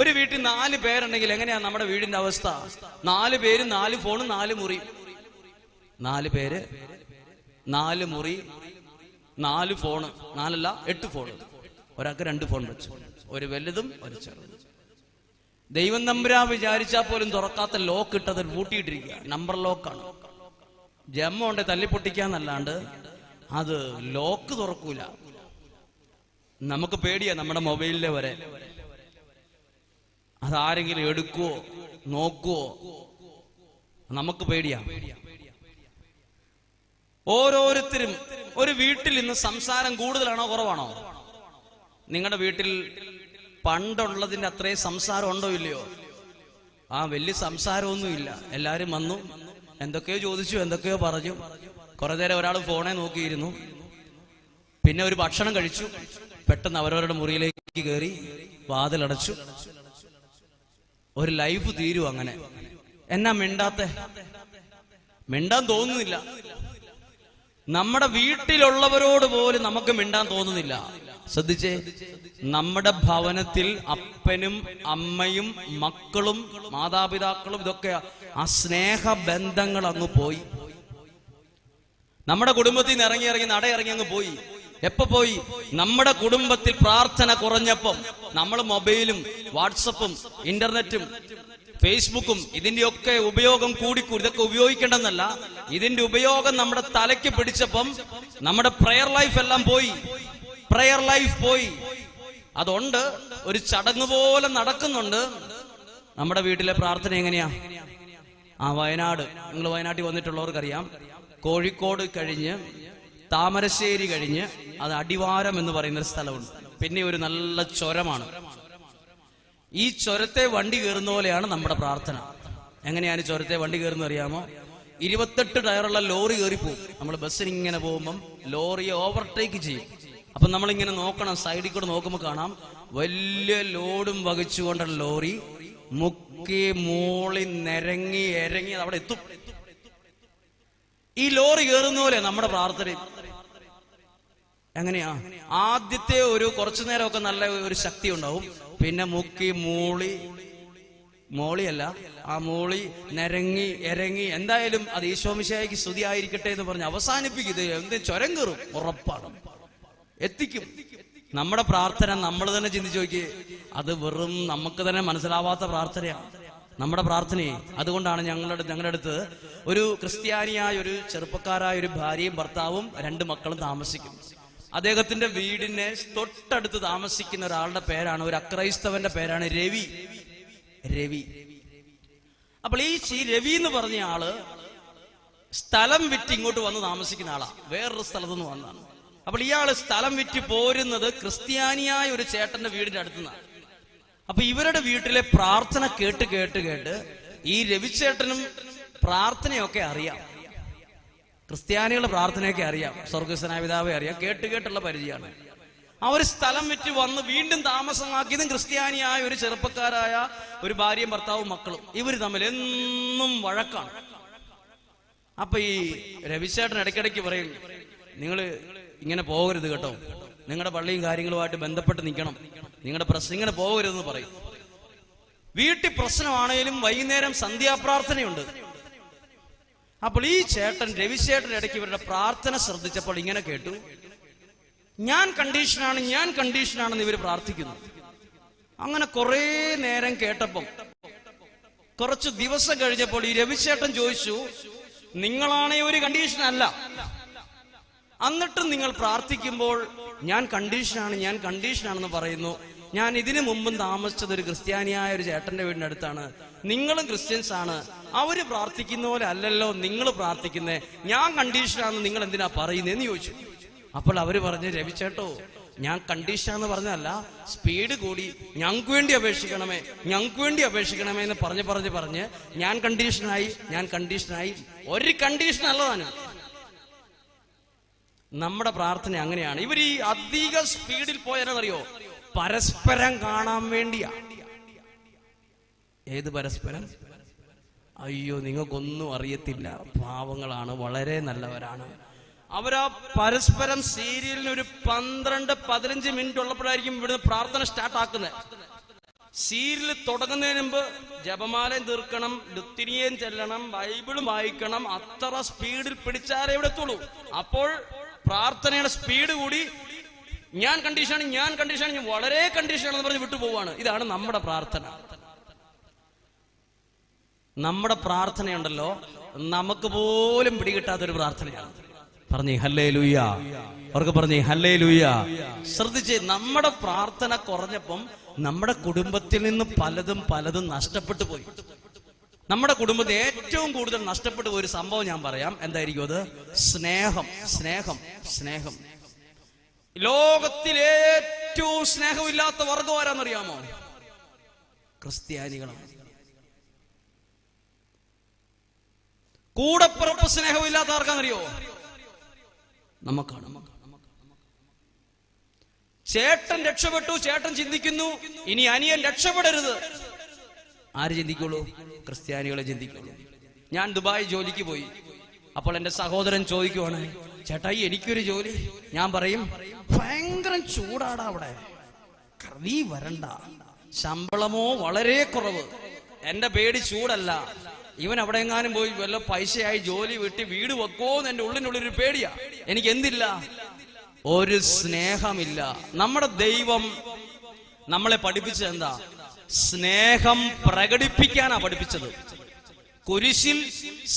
ഒരു വീട്ടിൽ 4 പേരുണ്ടെങ്കിൽ എങ്ങനെയാ നമ്മുടെ വീടിന്റെ അവസ്ഥ? 4 പേര്, 4 ഫോണും 4 മുറി. 4 പേര്, 4 മുറി, 4 ഫോണ്. 4 അല്ല 8 ഫോണ്. ഒരാൾക്ക് 2 ഫോൺ വെച്ചു, ഒരു വലുതും ഒരു ചെറുതും. ദൈവം തമ്പുരാൻ വിചാരിച്ചാൽ പോലും തുറക്കാത്ത ലോക്ക് ഇട്ടത് പൂട്ടിയിട്ടിരിക്കുക. നമ്പർ ലോക്കാണ്. ജമ്മ കൊണ്ട് തല്ലിപ്പൊട്ടിക്കാന്നല്ലാണ്ട് അത് ലോക്ക് തുറക്കൂല. നമുക്ക് പേടിയാ നമ്മുടെ മൊബൈലിലെ വരെ. അതാരെങ്കിലും എടുക്കുവോ നോക്കുവോ നമുക്ക് പേടിയാ. ഓരോരുത്തരും ഒരു വീട്ടിൽ ഇന്ന് സംസാരം കൂടുതലാണോ കുറവാണോ? നിങ്ങളുടെ വീട്ടിൽ പണ്ടുള്ളതിന്റെ അത്രയും സംസാരം ഉണ്ടോ ഇല്ലയോ? വലിയ സംസാരമൊന്നുമില്ല. എല്ലാരും വന്നു, എന്തൊക്കെയോ ചോദിച്ചു, എന്തൊക്കെയോ പറഞ്ഞു. കുറെ നേരം ഒരാൾ ഫോണെ നോക്കിയിരുന്നു. പിന്നെ ഒരു ഭക്ഷണം കഴിച്ചു. പെട്ടെന്ന് അവരവരുടെ മുറിയിലേക്ക് കയറി വാതിലടച്ചു. ഒരു ലൈഫ് തീരും. അങ്ങനെ എന്നാ മിണ്ടാത്തെ? മിണ്ടാൻ തോന്നുന്നില്ല. നമ്മുടെ വീട്ടിലുള്ളവരോട് പോലും നമുക്ക് മിണ്ടാൻ തോന്നുന്നില്ല. ശ്രദ്ധിച്ചേ, നമ്മുടെ ഭവനത്തിൽ അപ്പനും അമ്മയും മക്കളും മാതാപിതാക്കളും ഇതൊക്കെ ആ സ്നേഹ ബന്ധങ്ങൾ അങ്ങ് പോയി. നമ്മുടെ കുടുംബത്തിൽ നിന്ന് ഇറങ്ങി നടയിറങ്ങി അങ്ങ് പോയി. എപ്പോ പോയി? നമ്മുടെ കുടുംബത്തിൽ പ്രാർത്ഥന കുറഞ്ഞപ്പം നമ്മൾ മൊബൈലും വാട്സപ്പും ഇന്റർനെറ്റും ഫേസ്ബുക്കും ഇതിന്റെയൊക്കെ ഉപയോഗം കൂടിക്കൂടി. ഇതൊക്കെ ഉപയോഗിക്കേണ്ടെന്നല്ല, ഇതിന്റെ ഉപയോഗം നമ്മുടെ തലയ്ക്ക് പിടിച്ചപ്പം നമ്മുടെ പ്രയർ ലൈഫ് എല്ലാം പോയി. പ്രയർ ലൈഫ് പോയി. അതുകൊണ്ട് ഒരു ചടങ്ങ് പോലെ നടക്കുന്നുണ്ട്. നമ്മുടെ വീട്ടിലെ പ്രാർത്ഥന എങ്ങനെയാ? വയനാട്, നിങ്ങൾ വയനാട്ടിൽ വന്നിട്ടുള്ളവർക്കറിയാം. കോഴിക്കോട് കഴിഞ്ഞ് താമരശ്ശേരി കഴിഞ്ഞ് അത് അടിവാരം എന്ന് പറയുന്നൊരു സ്ഥലമുണ്ട്. പിന്നെ ഒരു നല്ല ചുരമാണ്. ഈ ചുരത്തെ വണ്ടി കയറുന്ന പോലെയാണ് നമ്മുടെ പ്രാർത്ഥന. എങ്ങനെയാണ് ചുരത്തെ വണ്ടി കയറുന്നത് അറിയാമോ? 28 ടയറുള്ള ലോറി കയറിപ്പോവും. നമ്മൾ ബസ്സിന് ഇങ്ങനെ പോകുമ്പം ലോറിയെ ഓവർടേക്ക് ചെയ്യും. അപ്പൊ നമ്മളിങ്ങനെ നോക്കണം, സൈഡിൽ കൂടെ നോക്കുമ്പോൾ കാണാം വലിയ ലോഡും വഹിച്ചുകൊണ്ടുള്ള ലോറി മുക്കി മൂളി നിരങ്ങി ഇരങ്ങി അവിടെ എത്തും. ഈ ലോറി കയറുന്ന പോലെ നമ്മുടെ പ്രാർത്ഥന. എങ്ങനെയാ? ആദ്യത്തെ ഒരു കുറച്ചു നേരമൊക്കെ നല്ല ഒരു ശക്തി ഉണ്ടാവും, പിന്നെ മുക്കി മോളിയല്ല ആ മൂളി നിരങ്ങി ഇറങ്ങി എന്തായാലും അത് ഈശോമിശിഹായ്ക്ക് സ്തുതി ആയിരിക്കട്ടെ എന്ന് പറഞ്ഞ് അവസാനിപ്പിക്കും. ഇത് എന്ത് ചുരം കയറും, ഉറപ്പാണ്, എത്തിക്കും. നമ്മുടെ പ്രാർത്ഥന നമ്മൾ തന്നെ ചിന്തിച്ചു നോക്കി, അത് വെറും നമുക്ക് തന്നെ മനസ്സിലാവാത്ത പ്രാർത്ഥനയാണ് നമ്മുടെ പ്രാർത്ഥനയെ. അതുകൊണ്ടാണ് ഞങ്ങളുടെ അടുത്ത് ഒരു ക്രിസ്ത്യാനിയായ ഒരു ചെറുപ്പക്കാരായ ഒരു ഭാര്യയും ഭർത്താവും 2 മക്കളും താമസിക്കും. അദ്ദേഹത്തിന്റെ വീടിനെ തൊട്ടടുത്ത് താമസിക്കുന്ന ഒരാളുടെ പേരാണ്, ഒരു അക്രൈസ്തവന്റെ പേരാണ് രവി. അപ്പോൾ ഈ രവി എന്ന് പറഞ്ഞ ആള് സ്ഥലം വിറ്റ് ഇങ്ങോട്ട് വന്ന് താമസിക്കുന്ന ആളാ, വേറൊരു സ്ഥലത്തു നിന്ന് വന്നാണ്. അപ്പോൾ ഇയാള് സ്ഥലം വിറ്റ് പോരുന്നത് ക്രിസ്ത്യാനിയായ ഒരു ചേട്ടന്റെ വീടിന്റെ അടുത്തുനിന്നാണ്. അപ്പൊ ഇവരുടെ വീട്ടിലെ പ്രാർത്ഥന കേട്ട് ഈ രവിച്ചേട്ടനും പ്രാർത്ഥനയൊക്കെ അറിയാം, ക്രിസ്ത്യാനികളുടെ പ്രാർത്ഥനയൊക്കെ അറിയാം, സ്വർഗസ്വനായ പിതാവെ അറിയാം, കേട്ടുള്ള പരിചയമാണ്. അവർ സ്ഥലം വിറ്റ് വന്ന് വീണ്ടും താമസമാക്കിയതും ക്രിസ്ത്യാനിയായ ഒരു ചെറുപ്പക്കാരായ ഒരു ഭാര്യയും ഭർത്താവും മക്കളും. ഇവർ തമ്മിൽ എന്നും വഴക്കാണ്. അപ്പൊ ഈ രവിച്ചേട്ടൻ ഇടയ്ക്കിടയ്ക്ക് പറയും, നിങ്ങൾ ഇങ്ങനെ പോകരുത് കേട്ടോ, നിങ്ങളുടെ പള്ളിയും കാര്യങ്ങളുമായിട്ട് ബന്ധപ്പെട്ട് നിൽക്കണം, നിങ്ങളുടെ ഇങ്ങനെ പോകരുതെന്ന് പറയും. വീട്ടിൽ പ്രശ്നമാണേലും വൈകുന്നേരം സന്ധ്യാപ്രാർത്ഥനയുണ്ട്. അപ്പോൾ ഈ രവിച്ചേട്ടൻ ഇടയ്ക്ക് ഇവരുടെ പ്രാർത്ഥന ശ്രദ്ധിച്ചപ്പോൾ ഇങ്ങനെ കേട്ടു, ഞാൻ കണ്ടീഷനാണെന്ന് ഇവർ പ്രാർത്ഥിക്കുന്നു. അങ്ങനെ കുറെ നേരം കേട്ടപ്പം കുറച്ച് ദിവസം കഴിഞ്ഞപ്പോൾ ഈ രവിച്ചേട്ടൻ ചോദിച്ചു, നിങ്ങളാണേ ഒരു കണ്ടീഷൻ അല്ല, എന്നിട്ടും നിങ്ങൾ പ്രാർത്ഥിക്കുമ്പോൾ ഞാൻ കണ്ടീഷനാണെന്ന് പറയുന്നു. ഞാൻ ഇതിനു മുമ്പും താമസിച്ചത് ഒരു ക്രിസ്ത്യാനിയായ ഒരു ചേട്ടന്റെ വീടിന്റെ അടുത്താണ്, നിങ്ങളും ക്രിസ്ത്യൻസ് ആണ്, അവര് പ്രാർത്ഥിക്കുന്ന പോലെ അല്ലല്ലോ നിങ്ങൾ പ്രാർത്ഥിക്കുന്നേ, ഞാൻ കണ്ടീഷനാണെന്ന് നിങ്ങൾ എന്തിനാ പറയുന്നതെന്ന് ചോദിച്ചു. അപ്പോൾ അവര് പറഞ്ഞു, രവിച്ചേട്ടോ ഞാൻ കണ്ടീഷനാന്ന് പറഞ്ഞല്ല, സ്പീഡ് കൂടി ഞങ്ങൾക്ക് വേണ്ടി അപേക്ഷിക്കണമേ എന്ന് പറഞ്ഞ് ഞാൻ കണ്ടീഷനായി. ഒരു കണ്ടീഷൻ അല്ലതാണ്. നമ്മുടെ പ്രാർത്ഥന അങ്ങനെയാണ്. ഇവർ ഈ അധിക സ്പീഡിൽ പോയാലെന്നറിയോ, പരസ്പരം കാണാൻ വേണ്ടിയാ. ഏത് പരസ്പരം? അയ്യോ, നിങ്ങൾക്കൊന്നും അറിയത്തില്ല, പാവങ്ങളാണ്, വളരെ നല്ലവരാണ്. അവരാ പരസ്പരം സീരിയലിന് ഒരു 12-15 മിനിറ്റ് ഉള്ളപ്പോഴായിരിക്കും ഇവിടുന്ന് പ്രാർത്ഥന സ്റ്റാർട്ട് ആക്കുന്നത്. സീരിയൽ തുടങ്ങുന്നതിന് മുമ്പ് ജപമാലയും തീർക്കണം, ലുത്തിനിയേയും ചെല്ലണം, ബൈബിളും വായിക്കണം. അത്ര സ്പീഡിൽ പിടിച്ചാലേ ഇവിടെ എത്തുള്ളൂ. അപ്പോൾ പ്രാർത്ഥനയുടെ സ്പീഡ് കൂടി ഞാൻ കണ്ടീഷനാണ് വളരെ കണ്ടീഷനാണെന്ന് പറഞ്ഞ് വിട്ടുപോവാണ്. ഇതാണ് നമ്മുടെ പ്രാർത്ഥന. നമ്മുടെ പ്രാർത്ഥനയുണ്ടല്ലോ, നമുക്ക് പോലും പിടികിട്ടാത്തൊരു പ്രാർത്ഥനയാണ്. പറഞ്ഞേ ഹല്ലേലൂയ, അവർക്ക് പറഞ്ഞേ ഹല്ലേലൂയ. ശ്രദ്ധിച്ചേ, നമ്മുടെ പ്രാർത്ഥന കുറഞ്ഞപ്പം നമ്മുടെ കുടുംബത്തിൽ നിന്ന് പലതും നഷ്ടപ്പെട്ടു പോയി. നമ്മുടെ കുടുംബത്തിൽ ഏറ്റവും കൂടുതൽ നഷ്ടപ്പെട്ടു പോയ ഒരു സംഭവം ഞാൻ പറയാം. എന്തായിരിക്കും അത്? സ്നേഹം. ലോകത്തിൽ ഏറ്റവും സ്നേഹമില്ലാത്ത വർഗം ആരാന്നറിയാമോ? ക്രിസ്ത്യാനികളാണ്. കൂടപ്പിറപ്പ് സ്നേഹമില്ലാത്ത ആർക്കാന്നറിയോ? നമുക്കാണ്. ചേട്ടൻ രക്ഷപ്പെട്ടു, ചേട്ടൻ ചിന്തിക്കുന്നു ഇനി അനിയൻ രക്ഷപ്പെടരുത്. ആര് ചിന്തിക്കുള്ളൂ? ക്രിസ്ത്യാനികളെ ചിന്തിക്കുള്ളൂ. ഞാൻ ദുബായ് ജോലിക്ക് പോയി. അപ്പോൾ എന്റെ സഹോദരൻ ചോദിക്കുവാണ്, ചേട്ടായി എനിക്കൊരു ജോലി. ഞാൻ പറയും, ഭയങ്കര ചൂടാടാ അവിടെ, നീ വരണ്ട, ശമ്പളമോ വളരെ കുറവ്. എന്റെ പേടി ചൂടല്ല, ഇവൻ അവിടെ എങ്ങാനും പോയി വല്ല പൈസയായി ജോലി വിട്ട് വീട് വെക്കോന്ന് എന്റെ ഉള്ളിനുള്ളൊരു പേടിയാ. എനിക്ക് എന്തില്ല? ഒരു സ്നേഹമില്ല. നമ്മുടെ ദൈവം നമ്മളെ പഠിപ്പിച്ചത് എന്താ? സ്നേഹം പ്രകടിപ്പിക്കാനാ പഠിപ്പിച്ചത്. കുരിശിൽ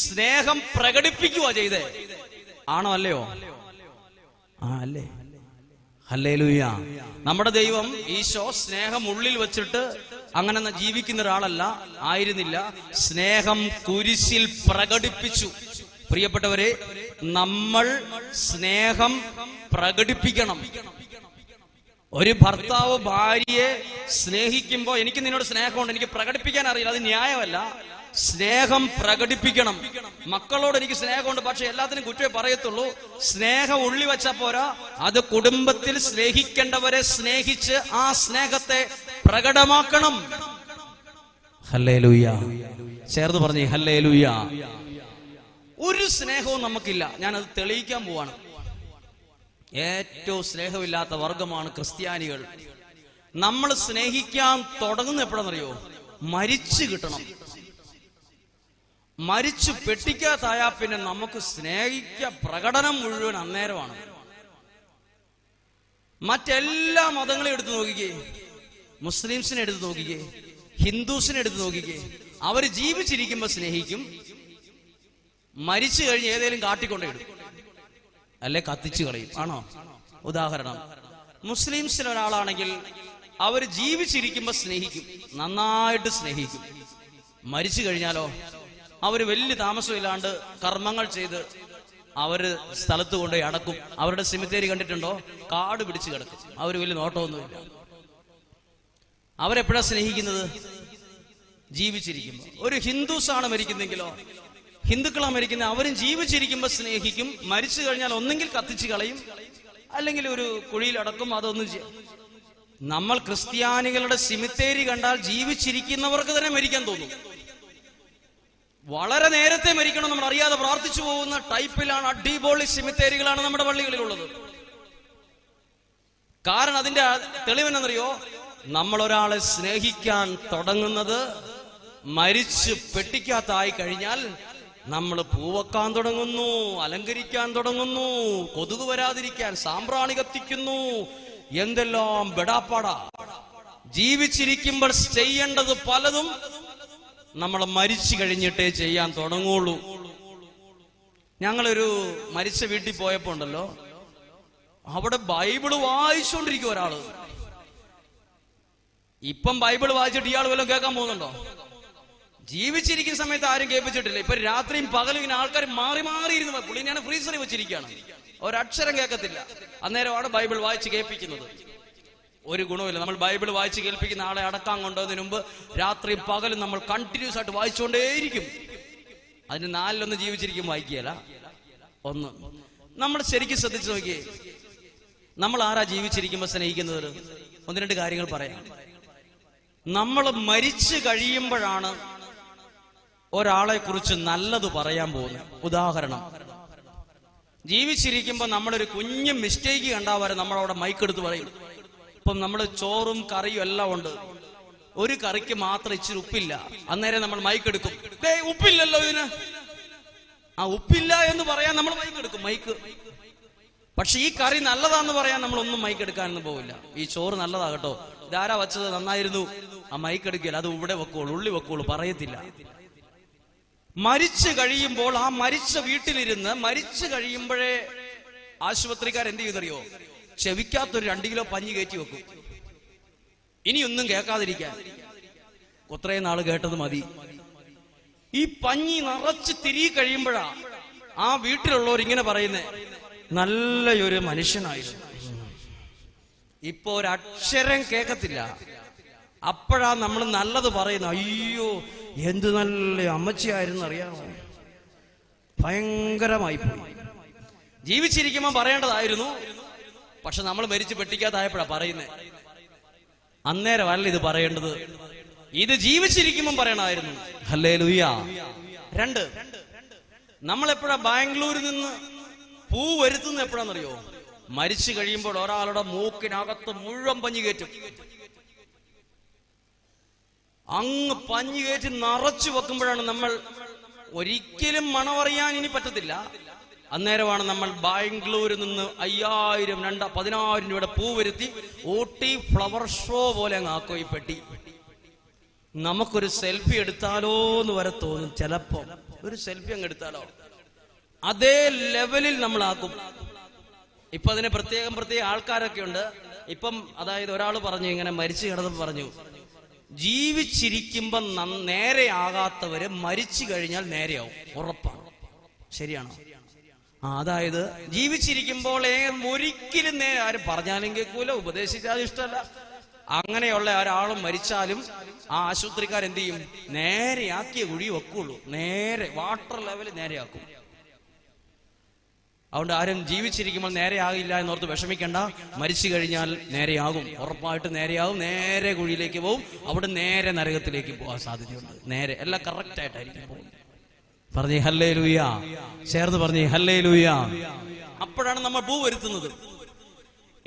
സ്നേഹം പ്രകടിപ്പിക്കുക ചെയ്തേ. ആണോ അല്ലയോ? അല്ലേ? ഹല്ലേലൂയ. നമ്മുടെ ദൈവം ഈശോ സ്നേഹം ഉള്ളിൽ വെച്ചിട്ട് അങ്ങനെ ജീവിക്കുന്ന ഒരാളല്ല, ആയിരുന്നില്ല. സ്നേഹം കുരിശിൽ പ്രകടിപ്പിച്ചു. പ്രിയപ്പെട്ടവരെ, നമ്മൾ സ്നേഹം പ്രകടിപ്പിക്കണം. ഒരു ഭർത്താവ് ഭാര്യയെ സ്നേഹിക്കുമ്പോ, എനിക്ക് നിന്നോട് സ്നേഹമുണ്ട്, എനിക്ക് പ്രകടിപ്പിക്കാൻ അറിയില്ല, അത് ന്യായമല്ല. സ്നേഹം പ്രകടിപ്പിക്കണം. മക്കളോട് എനിക്ക് സ്നേഹമുണ്ട്, പക്ഷെ എല്ലാത്തിനും കുറ്റമേ പറയത്തുള്ളൂ. സ്നേഹം ഉള്ളി വെച്ചാ പോരാ, അത് കുടുംബത്തിൽ സ്നേഹിക്കേണ്ടവരെ സ്നേഹിച്ച് ആ സ്നേഹത്തെ പ്രകടമാക്കണം. ഹല്ലേലൂയ. ചേർന്ന് പറഞ്ഞേ ഹല്ലേലൂയ. ഒരു സ്നേഹവും നമുക്കില്ല. ഞാനത് തെളിയിക്കാൻ പോവാണ്. ഏറ്റവും സ്നേഹമില്ലാത്ത വർഗമാണ് ക്രിസ്ത്യാനികൾ. നമ്മൾ സ്നേഹിക്കാൻ തുടങ്ങുന്ന എപ്പോഴാണെന്നറിയോ? മരിച്ചു കിട്ടണം. മരിച്ചു പെട്ടിക്കാത്തായാ പിന്നെ നമുക്ക് സ്നേഹിക്ക പ്രകടനം മുഴുവൻ അന്നേരമാണ്. മറ്റെല്ലാ മതങ്ങളെയും എടുത്തു നോക്കിക്കേ, മുസ്ലിംസിനെ എടുത്തു നോക്കിക്കേ, ഹിന്ദുസിനെ എടുത്തു നോക്കിക്കേ. അവര് ജീവിച്ചിരിക്കുമ്പോ സ്നേഹിക്കും, മരിച്ചു കഴിഞ്ഞ് ഏതേലും കാട്ടിക്കൊണ്ടേടും, അല്ലെ കത്തിച്ചു കളയും. ആണോ? ഉദാഹരണം, മുസ്ലിംസിന് ഒരാളാണെങ്കിൽ അവര് ജീവിച്ചിരിക്കുമ്പോ സ്നേഹിക്കും, നന്നായിട്ട് സ്നേഹിക്കും. മരിച്ചു കഴിഞ്ഞാലോ അവര് വലിയ താമസമില്ലാണ്ട് കർമ്മങ്ങൾ ചെയ്ത് അവര് സ്ഥലത്ത് കൊണ്ടുപോയി അടക്കും. അവരുടെ സിമിത്തേരി കണ്ടിട്ടുണ്ടോ? കാട് പിടിച്ച് കിടക്കും. അവര് വലിയ നോട്ടമൊന്നുമില്ല. അവരെപ്പോഴാ സ്നേഹിക്കുന്നത്? ജീവിച്ചിരിക്കുമ്പോ. ഒരു ഹിന്ദുസാണ് മരിക്കുന്നെങ്കിലോ, ഹിന്ദുക്കളാണ് മരിക്കുന്നത്, അവരും ജീവിച്ചിരിക്കുമ്പോ സ്നേഹിക്കും, മരിച്ചു കഴിഞ്ഞാൽ ഒന്നെങ്കിൽ കത്തിച്ചു കളയും, അല്ലെങ്കിൽ ഒരു കുഴിയിലടക്കും. അതൊന്നും നമ്മൾ ക്രിസ്ത്യാനികളുടെ സിമിത്തേരി കണ്ടാൽ ജീവിച്ചിരിക്കുന്നവർക്ക് തന്നെ മരിക്കാൻ തോന്നും. വളരെ നേരത്തെ മരിക്കണം, നമ്മൾ അറിയാതെ പ്രാർത്ഥിച്ചു പോകുന്ന ടൈപ്പിലാണ്, അടിപൊളി സിമിത്തേരികളാണ് നമ്മുടെ പള്ളികളിലുള്ളത്. കാരണം അതിന്റെ തെളിവെന്നറിയോ? നമ്മൾ ഒരാളെ സ്നേഹിക്കാൻ തുടങ്ങുന്നത് മരിച്ച് പെട്ടിക്കകത്തായി കഴിഞ്ഞാൽ നമ്മൾ പൂവക്കാൻ തുടങ്ങുന്നു, അലങ്കരിക്കാൻ തുടങ്ങുന്നു, കൊതുക് വരാതിരിക്കാൻ സാമ്പ്രാണി കത്തിക്കുന്നു, എന്തെല്ലാം ബെടാപ്പാടാ. ജീവിച്ചിരിക്കുമ്പോൾ ചെയ്യേണ്ടത് പലതും നമ്മൾ മരിച്ചു കഴിഞ്ഞിട്ടേ ചെയ്യാൻ തുടങ്ങുള്ളൂ. ഞങ്ങളൊരു മരിച്ച വീട്ടിൽ പോയപ്പോ ഉണ്ടല്ലോ, അവിടെ ബൈബിള് വായിച്ചുകൊണ്ടിരിക്കും ഒരാള്. ഇപ്പം ബൈബിള് വായിച്ചിട്ട് ഇയാൾ വല്ലതും കേൾക്കാൻ പോകുന്നുണ്ടോ? ജീവിച്ചിരിക്കുന്ന സമയത്ത് ആരും കേൾപ്പിച്ചിട്ടില്ല. ഇപ്പൊ രാത്രിയും പകലും ഇങ്ങനെ ആൾക്കാർ മാറി മാറി ഇരുന്ന് പുള്ളിനെയാണ് ഫ്രീസറിൽ വെച്ചിരിക്കുകയാണ്, ഒരക്ഷരം കേൾക്കത്തില്ല. അന്നേരമാണ് ബൈബിൾ വായിച്ച് കേൾപ്പിക്കുന്നത്. ഒരു ഗുണമില്ല. നമ്മൾ ബൈബിൾ വായിച്ച് കേൾപ്പിക്കുന്ന ആളെ അടക്കാൻ കൊണ്ടുവന്നതിന് മുമ്പ് രാത്രിയും പകലും നമ്മൾ കണ്ടിന്യൂസ് ആയിട്ട് വായിച്ചുകൊണ്ടേയിരിക്കും. അതിന് നാലിലൊന്ന് ജീവിച്ചിരിക്കും വായിക്കുകയല്ല. ഒന്ന് നമ്മൾ ശരിക്കും ശ്രദ്ധിച്ചു നോക്കിയേ, നമ്മൾ ആരാ ജീവിച്ചിരിക്കുമ്പോ സ്നേഹിക്കുന്നത്? ഒന്ന് രണ്ട് കാര്യങ്ങൾ പറയാം. നമ്മൾ മരിച്ചു കഴിയുമ്പോഴാണ് ഒരാളെ കുറിച്ച് നല്ലത് പറയാൻ പോകുന്നത്. ഉദാഹരണം, ജീവിച്ചിരിക്കുമ്പോ നമ്മളൊരു കുഞ്ഞു മിസ്റ്റേക്ക് കണ്ടാൽ വരെ നമ്മളവിടെ മൈക്കെടുത്ത് പറയും. ഇപ്പം നമ്മൾ ചോറും കറിയും എല്ലാം ഉണ്ട്, ഒരു കറിക്ക് മാത്രം ഇച്ചിരി ഉപ്പില്ല, അന്നേരം നമ്മൾ മൈക്കെടുക്കും. ഉപ്പില്ലല്ലോ ഇതിന്, ആ ഉപ്പില്ല എന്ന് പറയാൻ നമ്മൾ മൈക്കെടുക്കും. മൈക്ക് പക്ഷെ ഈ കറി നല്ലതാന്ന് പറയാൻ നമ്മൾ ഒന്നും മൈക്കെടുക്കാനൊന്നും പോവില്ല. ഈ ചോറ് നല്ലതാ കേട്ടോ, ഇതാരാ വച്ചത്, നന്നായിരുന്നു, ആ മൈക്കെടുക്കില്ല, അത് ഇവിടെ വെക്കോളൂ, ഉള്ളി വെക്കോളൂ, പറയത്തില്ല. മരിച്ചു കഴിയുമ്പോൾ ആ മരിച്ച വീട്ടിലിരുന്ന് മരിച്ചു കഴിയുമ്പോഴേ ആശുപത്രിക്കാർ എന്ത് ചെയ്യുന്നറിയോ? ചെവിക്കാത്തൊരു 2 കിലോ പഞ്ഞി കയറ്റി വെക്കും, ഇനിയൊന്നും കേൾക്കാതിരിക്കാൻ. ഇത്രയും നാള് കേട്ടത് മതി. ഈ പഞ്ഞി നിറച്ച് തിരികെ കഴിയുമ്പോഴാ ആ വീട്ടിലുള്ളവർ ഇങ്ങനെ പറയുന്നേ, നല്ലൊരു മനുഷ്യനായിരുന്നു, ഇപ്പൊ ഒരക്ഷരം കേൾക്കത്തില്ല. അപ്പോഴാ നമ്മൾ നല്ലത് പറയുന്നു. അയ്യോ എന്ത് നല്ല അമ്മച്ചിയായിരുന്നു അറിയാമോ, ഭയങ്കരമായി പോയി. ജീവിച്ചിരിക്കുമ്പോൾ പറയേണ്ടതായിരുന്നു, പക്ഷെ നമ്മൾ മരിച്ചു പെട്ടിക്കാതായപ്പോഴാ പറയുന്നേ. അന്നേരമല്ല ഇത് പറയേണ്ടത്, ഇത് ജീവിച്ചിരിക്കുമ്പോൾ പറയണമായിരുന്നു. ഹല്ലേലൂയ. 2, നമ്മളെപ്പോഴാ ബാംഗ്ലൂരിൽ നിന്ന് പൂ വരുത്തുന്ന എപ്പോഴാണെന്നറിയോ? മരിച്ചു കഴിയുമ്പോൾ ഒരാളുടെ മൂക്കിനകത്ത് മുഴുവൻ പഞ്ഞി കയറ്റും. അങ്ങ് പഞ്ഞി കയറ്റി നിറച്ചു വെക്കുമ്പോഴാണ് നമ്മൾ ഒരിക്കലും മണമറിയാൻ ഇനി പറ്റത്തില്ല. അന്നേരമാണ് നമ്മൾ ബാംഗ്ലൂരിൽ നിന്ന് 5000, 10,000 രൂപയുടെ പൂ വരുത്തി ഊട്ടി ഫ്ലവർ ഷോ പോലെ അങ്ങ് ആക്കോ ഈ പെട്ടി. നമുക്കൊരു സെൽഫി എടുത്താലോ എന്ന് വരെ തോന്നും. ചിലപ്പോ ഒരു സെൽഫി അങ്ങ് എടുത്താലോ, അതേ ലെവലിൽ നമ്മൾ ആക്കും. ഇപ്പൊ അതിന് പ്രത്യേകം ആൾക്കാരൊക്കെ ഉണ്ട്. ഇപ്പം അതായത് ഒരാൾ പറഞ്ഞു, ഇങ്ങനെ മരിച്ചു കിടന്നപ്പോൾ പറഞ്ഞു, ജീവിച്ചിരിക്കുമ്പോ നേരെയാകാത്തവര് മരിച്ചു കഴിഞ്ഞാൽ നേരെയാവും, ഉറപ്പാണ്. ശരിയാണോ? അതായത് ജീവിച്ചിരിക്കുമ്പോൾ ഒരിക്കലും നേരെ, ആരും പറഞ്ഞാലും കേൾക്കൂല, ഉപദേശിച്ചാലും ഇഷ്ടമല്ല, അങ്ങനെയുള്ള ഒരാളും മരിച്ചാലും ആ ആശുപത്രിക്കാർ എന്ത് ചെയ്യും? നേരെയാക്കിയ കുഴി വെക്കുള്ളൂ, നേരെ വാട്ടർ ലെവൽ നേരെയാക്കും. അതുകൊണ്ട് ആരും ജീവിച്ചിരിക്കുമ്പോൾ നേരെയാകില്ല എന്നോർത്ത് വിഷമിക്കണ്ട. മരിച്ചു കഴിഞ്ഞാൽ നേരെയാകും, ഉറപ്പായിട്ട് നേരെയാകും. നേരെ കുഴിയിലേക്ക് പോകും, അവിടെ നേരെ നരകത്തിലേക്ക് പോകാൻ സാധ്യതയുണ്ട്. നേരെ എല്ലാം കറക്റ്റ് ആയിട്ടായിരിക്കും പോകും. പറഞ്ഞേ ഹല്ലേലൂയ, ചേർന്ന് പറഞ്ഞേ ഹല്ലേലൂയ. അപ്പോഴാണ് നമ്മൾ പൂ വരുത്തുന്നത്.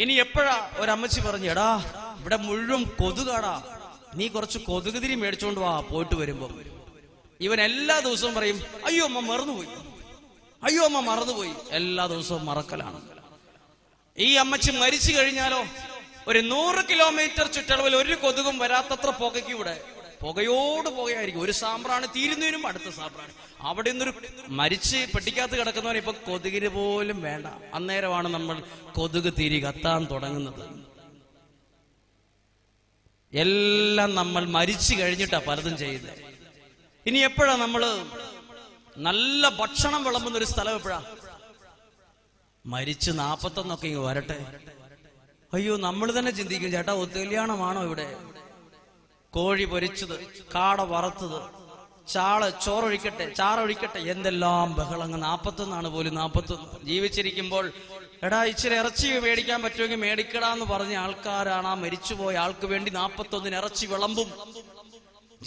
ഇനി എപ്പോഴാ ഒരമ്മച്ചി പറഞ്ഞു, എടാ ഇവിടെ മുഴുവൻ കൊതുകാടാ, നീ കുറച്ച് കൊതുക് തിരി മേടിച്ചോണ്ട് വാ പോയിട്ട് വരുമ്പോ. ഇവൻ എല്ലാ ദിവസവും പറയും, അയ്യോ അമ്മ മറന്നുപോയി, അയ്യോ അമ്മ മറന്നുപോയി. എല്ലാ ദിവസവും മറക്കലാണ്. ഈ അമ്മച്ചി മരിച്ചു കഴിഞ്ഞാലോ ഒരു 100 കിലോമീറ്റർ ചുറ്റളവിൽ ഒരു കൊതുകും വരാത്തത്ര പുകയ്ക്ക് ഇവിടെ പുകയോട് പുകയായിരിക്കും. ഒരു സാമ്പ്രാണ് തീരുന്നതിനും അടുത്ത സാമ്പ്രാണ്. അവിടെ നിന്നൊരു മരിച്ച് പെട്ടിക്കകത്ത് കിടക്കുന്നവൻ ഇപ്പൊ കൊതുകിന് പോലും വേണ്ട. അന്നേരമാണ് നമ്മൾ കൊതുക് തിരി കത്താൻ തുടങ്ങുന്നത്. എല്ലാം നമ്മൾ മരിച്ചു കഴിഞ്ഞിട്ടാ പലതും ചെയ്യുന്നത്. ഇനി എപ്പോഴാ നമ്മള് നല്ല ഭക്ഷണം വിളമ്പുന്ന ഒരു സ്ഥലം എപ്പോഴാ? മരിച്ച് 41 ഇങ്ങ് വരട്ടെ. അയ്യോ, നമ്മൾ തന്നെ ചിന്തിക്കും, ചേട്ടാ കല്യാണമാണോ ഇവിടെ? കോഴി പൊരിച്ചത്, കാട വറുത്തത്, ചോറൊഴിക്കട്ടെ, ചാറൊഴിക്കട്ടെ, എന്തെല്ലാം ബഹളങ്ങൾ. 41 പോലും 41. ജീവിച്ചിരിക്കുമ്പോൾ എടാ ഇച്ചിരി ഇറച്ചി മേടിക്കാൻ പറ്റുമെങ്കിൽ മേടിക്കടാന്ന് പറഞ്ഞ ആൾക്കാരാണ് ആ മരിച്ചുപോയ ആൾക്ക് വേണ്ടി 41 ഇറച്ചി വിളമ്പും.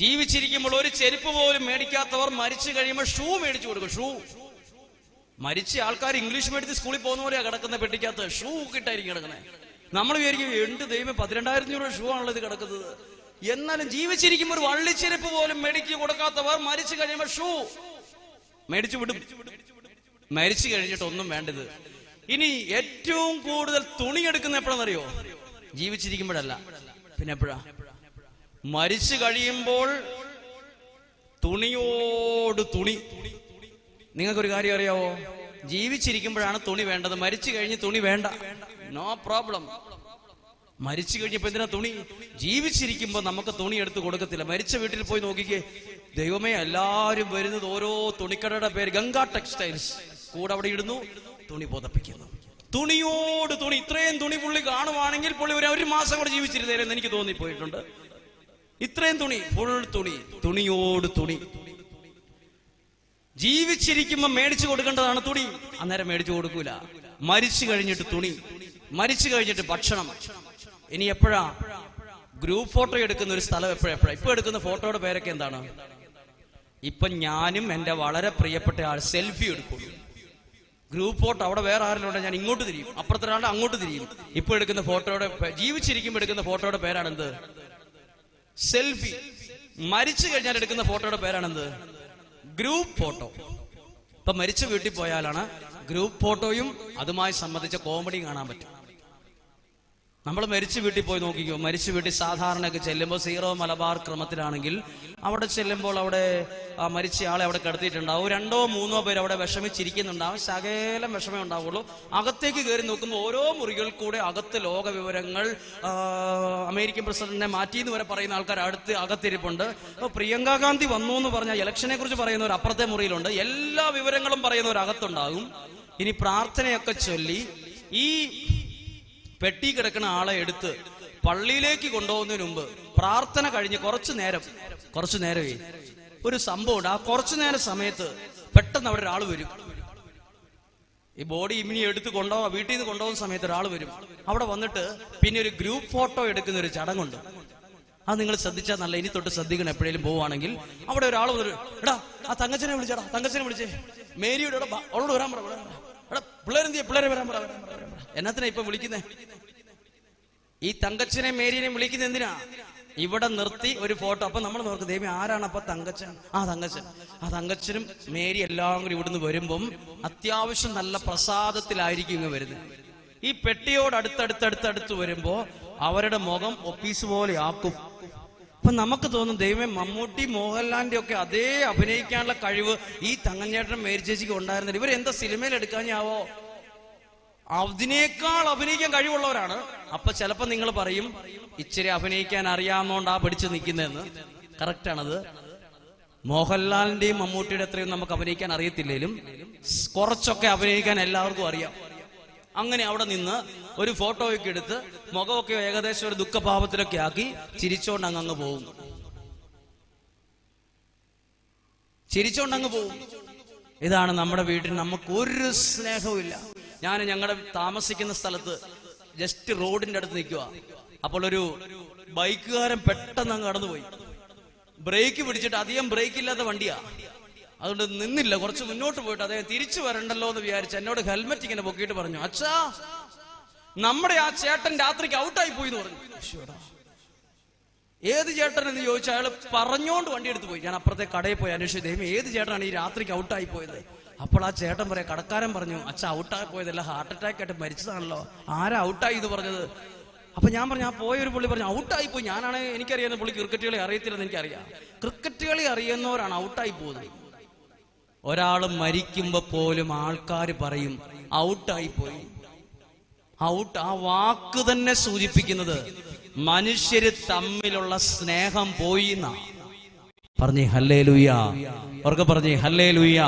ജീവിച്ചിരിക്കുമ്പോൾ ഒരു ചെരുപ്പ് പോലും മേടിക്കാത്തവർ മരിച്ചു കഴിയുമ്പോൾ ഷൂ മേടിച്ചു കൊടുക്കും. ഷൂ മരിച്ച ആൾക്കാർ ഇംഗ്ലീഷ് മീഡിയത്തിൽ സ്കൂളിൽ പോകുന്ന പോലെയാ കിടക്കുന്ന പെട്ടിക്കകത്ത്. ഷൂ കിട്ടായിരിക്കും കിടക്കുന്നത്. നമ്മൾ വിചാരിക്കും, എന്ത് ദൈവം 12,000 രൂപ ഷൂ ആണല്ലോ ഇത് കിടക്കുന്നത്. എന്നാലും ജീവിച്ചിരിക്കുമ്പോൾ ഒരു വള്ളിച്ചെരുപ്പ് പോലും മേടിച്ചു കൊടുക്കാത്തവർ മരിച്ചു കഴിയുമ്പോൾ ഷൂ മേടിച്ചു വിടും. മരിച്ചു കഴിഞ്ഞിട്ട് ഒന്നും വേണ്ടത്. ഇനി ഏറ്റവും കൂടുതൽ തുണി എടുക്കുന്ന എപ്പോഴാണെന്നറിയോ? ജീവിച്ചിരിക്കുമ്പോഴല്ല, പിന്നെ എപ്പോഴാ? മരിച്ചു കഴിയുമ്പോൾ തുണിയോട് തുണി. നിങ്ങൾക്കൊരു കാര്യം അറിയാവോ? ജീവിച്ചിരിക്കുമ്പോഴാണ് തുണി വേണ്ടത്, മരിച്ചു കഴിഞ്ഞ് തുണി വേണ്ട. No problem. മരിച്ചു കഴിഞ്ഞപ്പോ എന്തിനാ തുണി? ജീവിച്ചിരിക്കുമ്പോ നമുക്ക് തുണി എടുത്ത് കൊടുക്കത്തില്ല. മരിച്ച വീട്ടിൽ പോയി നോക്കിക്കേ, ദൈവമേ, എല്ലാരും വരുന്നത് ഓരോ തുണിക്കടയുടെ പേര് ഗംഗാ ടെക്സ്റ്റൈൽസ്. കൂടെ അവിടെ ഇടുന്നു, തുണി പുതപ്പിക്കുന്നു. തുണിയോട് തുണി. ഇത്രയും തുണി പുള്ളി കാണുവാണെങ്കിൽ പുള്ളി ഒരു മാസം കൂടെ ജീവിച്ചിരുന്നേരെന്ന് എനിക്ക് തോന്നിപ്പോയിട്ടുണ്ട്. ഇത്രയും തുണി, ഫുൾ തുണി, തുണിയോട് തുണി. ജീവിച്ചിരിക്കുമ്പോ മേടിച്ചു കൊടുക്കേണ്ടതാണ് തുണി, അന്നേരം മേടിച്ചു കൊടുക്കൂല. മരിച്ചു കഴിഞ്ഞിട്ട് തുണി, മരിച്ചു കഴിഞ്ഞിട്ട് ഭക്ഷണം. ഇനി എപ്പോഴാ ഗ്രൂപ്പ് ഫോട്ടോ എടുക്കുന്ന ഒരു സ്ഥലം? എപ്പോഴാ? ഇപ്പൊ എടുക്കുന്ന ഫോട്ടോയുടെ പേരൊക്കെ എന്താണ്? ഇപ്പൊ ഞാനും എന്റെ വളരെ പ്രിയപ്പെട്ട ആൾ സെൽഫി എടുക്കുള്ളൂ. ഗ്രൂപ്പ് ഫോട്ടോ അവിടെ വേറെ ആരെങ്കിലും ഞാൻ ഇങ്ങോട്ട് തിരിയും, അപ്പുറത്തൊരാളുടെ അങ്ങോട്ട് തിരിയും. ഇപ്പൊ എടുക്കുന്ന ഫോട്ടോയുടെ, ജീവിച്ചിരിക്കുമ്പോ എടുക്കുന്ന ഫോട്ടോയുടെ പേരാണെന്ത്? സെൽഫി. മരിച്ചു കഴിഞ്ഞാൽ എടുക്കുന്ന ഫോട്ടോയുടെ പേരാണെന്ത്? Group photo. ഇപ്പൊ മരിച്ച വീട്ടിൽ പോയാലാണ് ഗ്രൂപ്പ് ഫോട്ടോയും അതുമായി സംബന്ധിച്ച കോമഡിയും കാണാൻ പറ്റും. നമ്മൾ മരിച്ചു വീട്ടിൽ പോയി നോക്കിക്കോ. മരിച്ചു വീട്ടിൽ സാധാരണയൊക്കെ ചെല്ലുമ്പോൾ സീറോ മലബാർ ക്രമത്തിലാണെങ്കിൽ അവിടെ ചെല്ലുമ്പോൾ അവിടെ ആ മരിച്ച ആളെ അവിടെ കിടത്തിയിട്ടുണ്ടാവും. 2-3 പേര് അവിടെ വിഷമിച്ചിരിക്കുന്നുണ്ടാവും. ശകലം വിഷമേ ഉണ്ടാവുള്ളൂ. അകത്തേക്ക് കയറി നോക്കുമ്പോൾ ഓരോ മുറികളിൽ കൂടെ അകത്ത് ലോക വിവരങ്ങൾ, അമേരിക്കൻ പ്രസിഡന്റിനെ മാറ്റിയെന്ന് വരെ പറയുന്ന ആൾക്കാർ അകത്തിരിപ്പുണ്ട്. പ്രിയങ്ക ഗാന്ധി വന്നു എന്ന് പറഞ്ഞാൽ ഇലക്ഷനെ കുറിച്ച് പറയുന്നവർ അപ്പുറത്തെ മുറിയിലുണ്ട്. എല്ലാ വിവരങ്ങളും പറയുന്നവർ അകത്തുണ്ടാകും. ഇനി പ്രാർത്ഥനയൊക്കെ ചൊല്ലി ഈ പെട്ടി കിടക്കുന്ന ആളെ എടുത്ത് പള്ളിയിലേക്ക് കൊണ്ടുപോകുന്നതിന് മുമ്പ് പ്രാർത്ഥന കഴിഞ്ഞ് കുറച്ചു നേരമേ ഒരു സംഭവം ഉണ്ട്. ആ കുറച്ചു നേരം സമയത്ത് പെട്ടെന്ന് അവിടെ ഒരാൾ വരും. ഈ ബോഡി ഇമിനി എടുത്ത് വീട്ടിൽ നിന്ന് കൊണ്ടുപോകുന്ന സമയത്ത് ഒരാൾ വരും. അവിടെ വന്നിട്ട് പിന്നെ ഒരു ഗ്രൂപ്പ് ഫോട്ടോ എടുക്കുന്ന ഒരു ചടങ്ങുണ്ട്. അത് നിങ്ങൾ ശ്രദ്ധിച്ചാൽ നല്ല. ഇനി തൊട്ട് ശ്രദ്ധിക്കണം. എപ്പോഴേലും പോവുകയാണെങ്കിൽ അവിടെ ഒരാൾ വന്നിട്ട്, എടാ ആ തങ്കച്ചനെ വിളിച്ചേടാ, തങ്കച്ചനെ വിളിച്ചേ, മേരിയുടെ അവളോട് വരാൻ പറ, എടാ പിള്ളേരെ വരാൻ പറ. എന്നാത്തിനാ ഇപ്പൊ വിളിക്കുന്നേ? ഈ തങ്കച്ചനെ മേരിനെയും വിളിക്കുന്നത് എന്തിനാ? ഇവിടെ നിർത്തി ഒരു ഫോട്ടോ. അപ്പൊ നമ്മൾ നോക്കും, ദേവി ആരാണ്? അപ്പൊ തങ്കച്ചൻ. ആ തങ്കച്ചനും മേരി എല്ലാം കൂടി ഇവിടുന്ന് വരുമ്പം അത്യാവശ്യം നല്ല പ്രസാദത്തിലായിരിക്കും ഇങ്ങ് വരുന്നത്. ഈ പെട്ടിയോട് അടുത്തടുത്ത് വരുമ്പോ അവരുടെ മുഖം ഒപ്പീസ് പോലെ ആക്കും. അപ്പൊ നമുക്ക് തോന്നും, ദൈവമേ, മമ്മൂട്ടി മോഹൻലാലിന്റെ ഒക്കെ അതേ അഭിനയിക്കാനുള്ള കഴിവ് ഈ തങ്കച്ചേട്ടനും മേരി ചേച്ചിക്ക് ഉണ്ടായിരുന്നില്ല. ഇവരെന്താ സിനിമയിൽ എടുക്കാഞ്ഞാവോ? അതിനേക്കാൾ അഭിനയിക്കാൻ കഴിവുള്ളവരാണ്. അപ്പൊ ചിലപ്പോ നിങ്ങൾ പറയും, ഇച്ചിരി അഭിനയിക്കാൻ അറിയാവുന്നോണ്ടാ പിടിച്ചു നിൽക്കുന്നതെന്ന്. കറക്റ്റാണത്. മോഹൻലാലിന്റെയും മമ്മൂട്ടിയുടെ അത്രയും നമുക്ക് അഭിനയിക്കാൻ അറിയത്തില്ലേലും കുറച്ചൊക്കെ അഭിനയിക്കാൻ എല്ലാവർക്കും അറിയാം. അങ്ങനെ അവിടെ നിന്ന് ഒരു ഫോട്ടോയൊക്കെ എടുത്ത് മുഖമൊക്കെ ഏകദേശം ഒരു ദുഃഖഭാവത്തിലൊക്കെ ആക്കി ചിരിച്ചോണ്ട് അങ്ങ് പോകും. ഇതാണ് നമ്മുടെ വീട്ടിൽ നമുക്ക് ഒരു സ്നേഹവും. ഞാൻ ഞങ്ങളുടെ താമസിക്കുന്ന സ്ഥലത്ത് ജസ്റ്റ് റോഡിന്റെ അടുത്ത് നിൽക്കുക. അപ്പോൾ ഒരു ബൈക്കുകാരൻ പെട്ടെന്ന് അങ്ങ് കടന്നുപോയി. ബ്രേക്ക് പിടിച്ചിട്ട്, അധികം ബ്രേക്ക് ഇല്ലാത്ത വണ്ടിയാ, അതുകൊണ്ട് നിന്നില്ല. കുറച്ച് മുന്നോട്ട് പോയിട്ട് അദ്ദേഹം തിരിച്ചു വരണ്ടല്ലോ എന്ന് വിചാരിച്ച് എന്നോട് ഹെൽമെറ്റ് ഇങ്ങനെ പൊക്കിയിട്ട് പറഞ്ഞു, അച്ഛാ നമ്മുടെ ആ ചേട്ടൻ രാത്രിക്ക് ഔട്ടായി പോയി എന്ന് പറഞ്ഞു. ഏത് ചേട്ടൻ എന്ന് ചോദിച്ചാൽ അയാൾ പറഞ്ഞോണ്ട് വണ്ടി എടുത്ത് പോയി. ഞാൻ അപ്പുറത്തെ കടയിൽ പോയി അന്വേഷിച്ചു, ദൈവം ഏത് ചേട്ടനാണ് ഈ രാത്രിക്ക് ഔട്ടായി പോയത്? അപ്പോൾ ആ ചേട്ടൻ പറയാം, കടക്കാരൻ പറഞ്ഞു, അച്ഛാ ഔട്ടായി പോയതല്ല, ഹാർട്ട് അറ്റാക്ക് ആയിട്ട് മരിച്ചതാണല്ലോ. ആരാ ഔട്ടായി ഇത് പറഞ്ഞത്? അപ്പൊ ഞാൻ പറഞ്ഞു, ആ പോയൊരു പുള്ളി പറഞ്ഞു ഔട്ടായി പോയി. ഞാനാണെങ്കിൽ എനിക്കറിയാവുന്ന പുള്ളി ക്രിക്കറ്റ് കളി അറിയത്തില്ലെന്ന് എനിക്കറിയാം. ക്രിക്കറ്റ് കളി അറിയുന്നവരാണ് ഔട്ടായി പോകുന്നത്. ഒരാൾ മരിക്കുമ്പോ പോലും ആൾക്കാർ പറയും ഔട്ടായി പോയി. ഔട്ട്, ആ വാക്ക് തന്നെ സൂചിപ്പിക്കുന്നത് മനുഷ്യര് തമ്മിലുള്ള സ്നേഹം പോയി എന്നാ. പറഞ്ഞേ ഹല്ലേലൂയ, അവർക്ക് പറഞ്ഞേ ഹല്ലേലൂയ.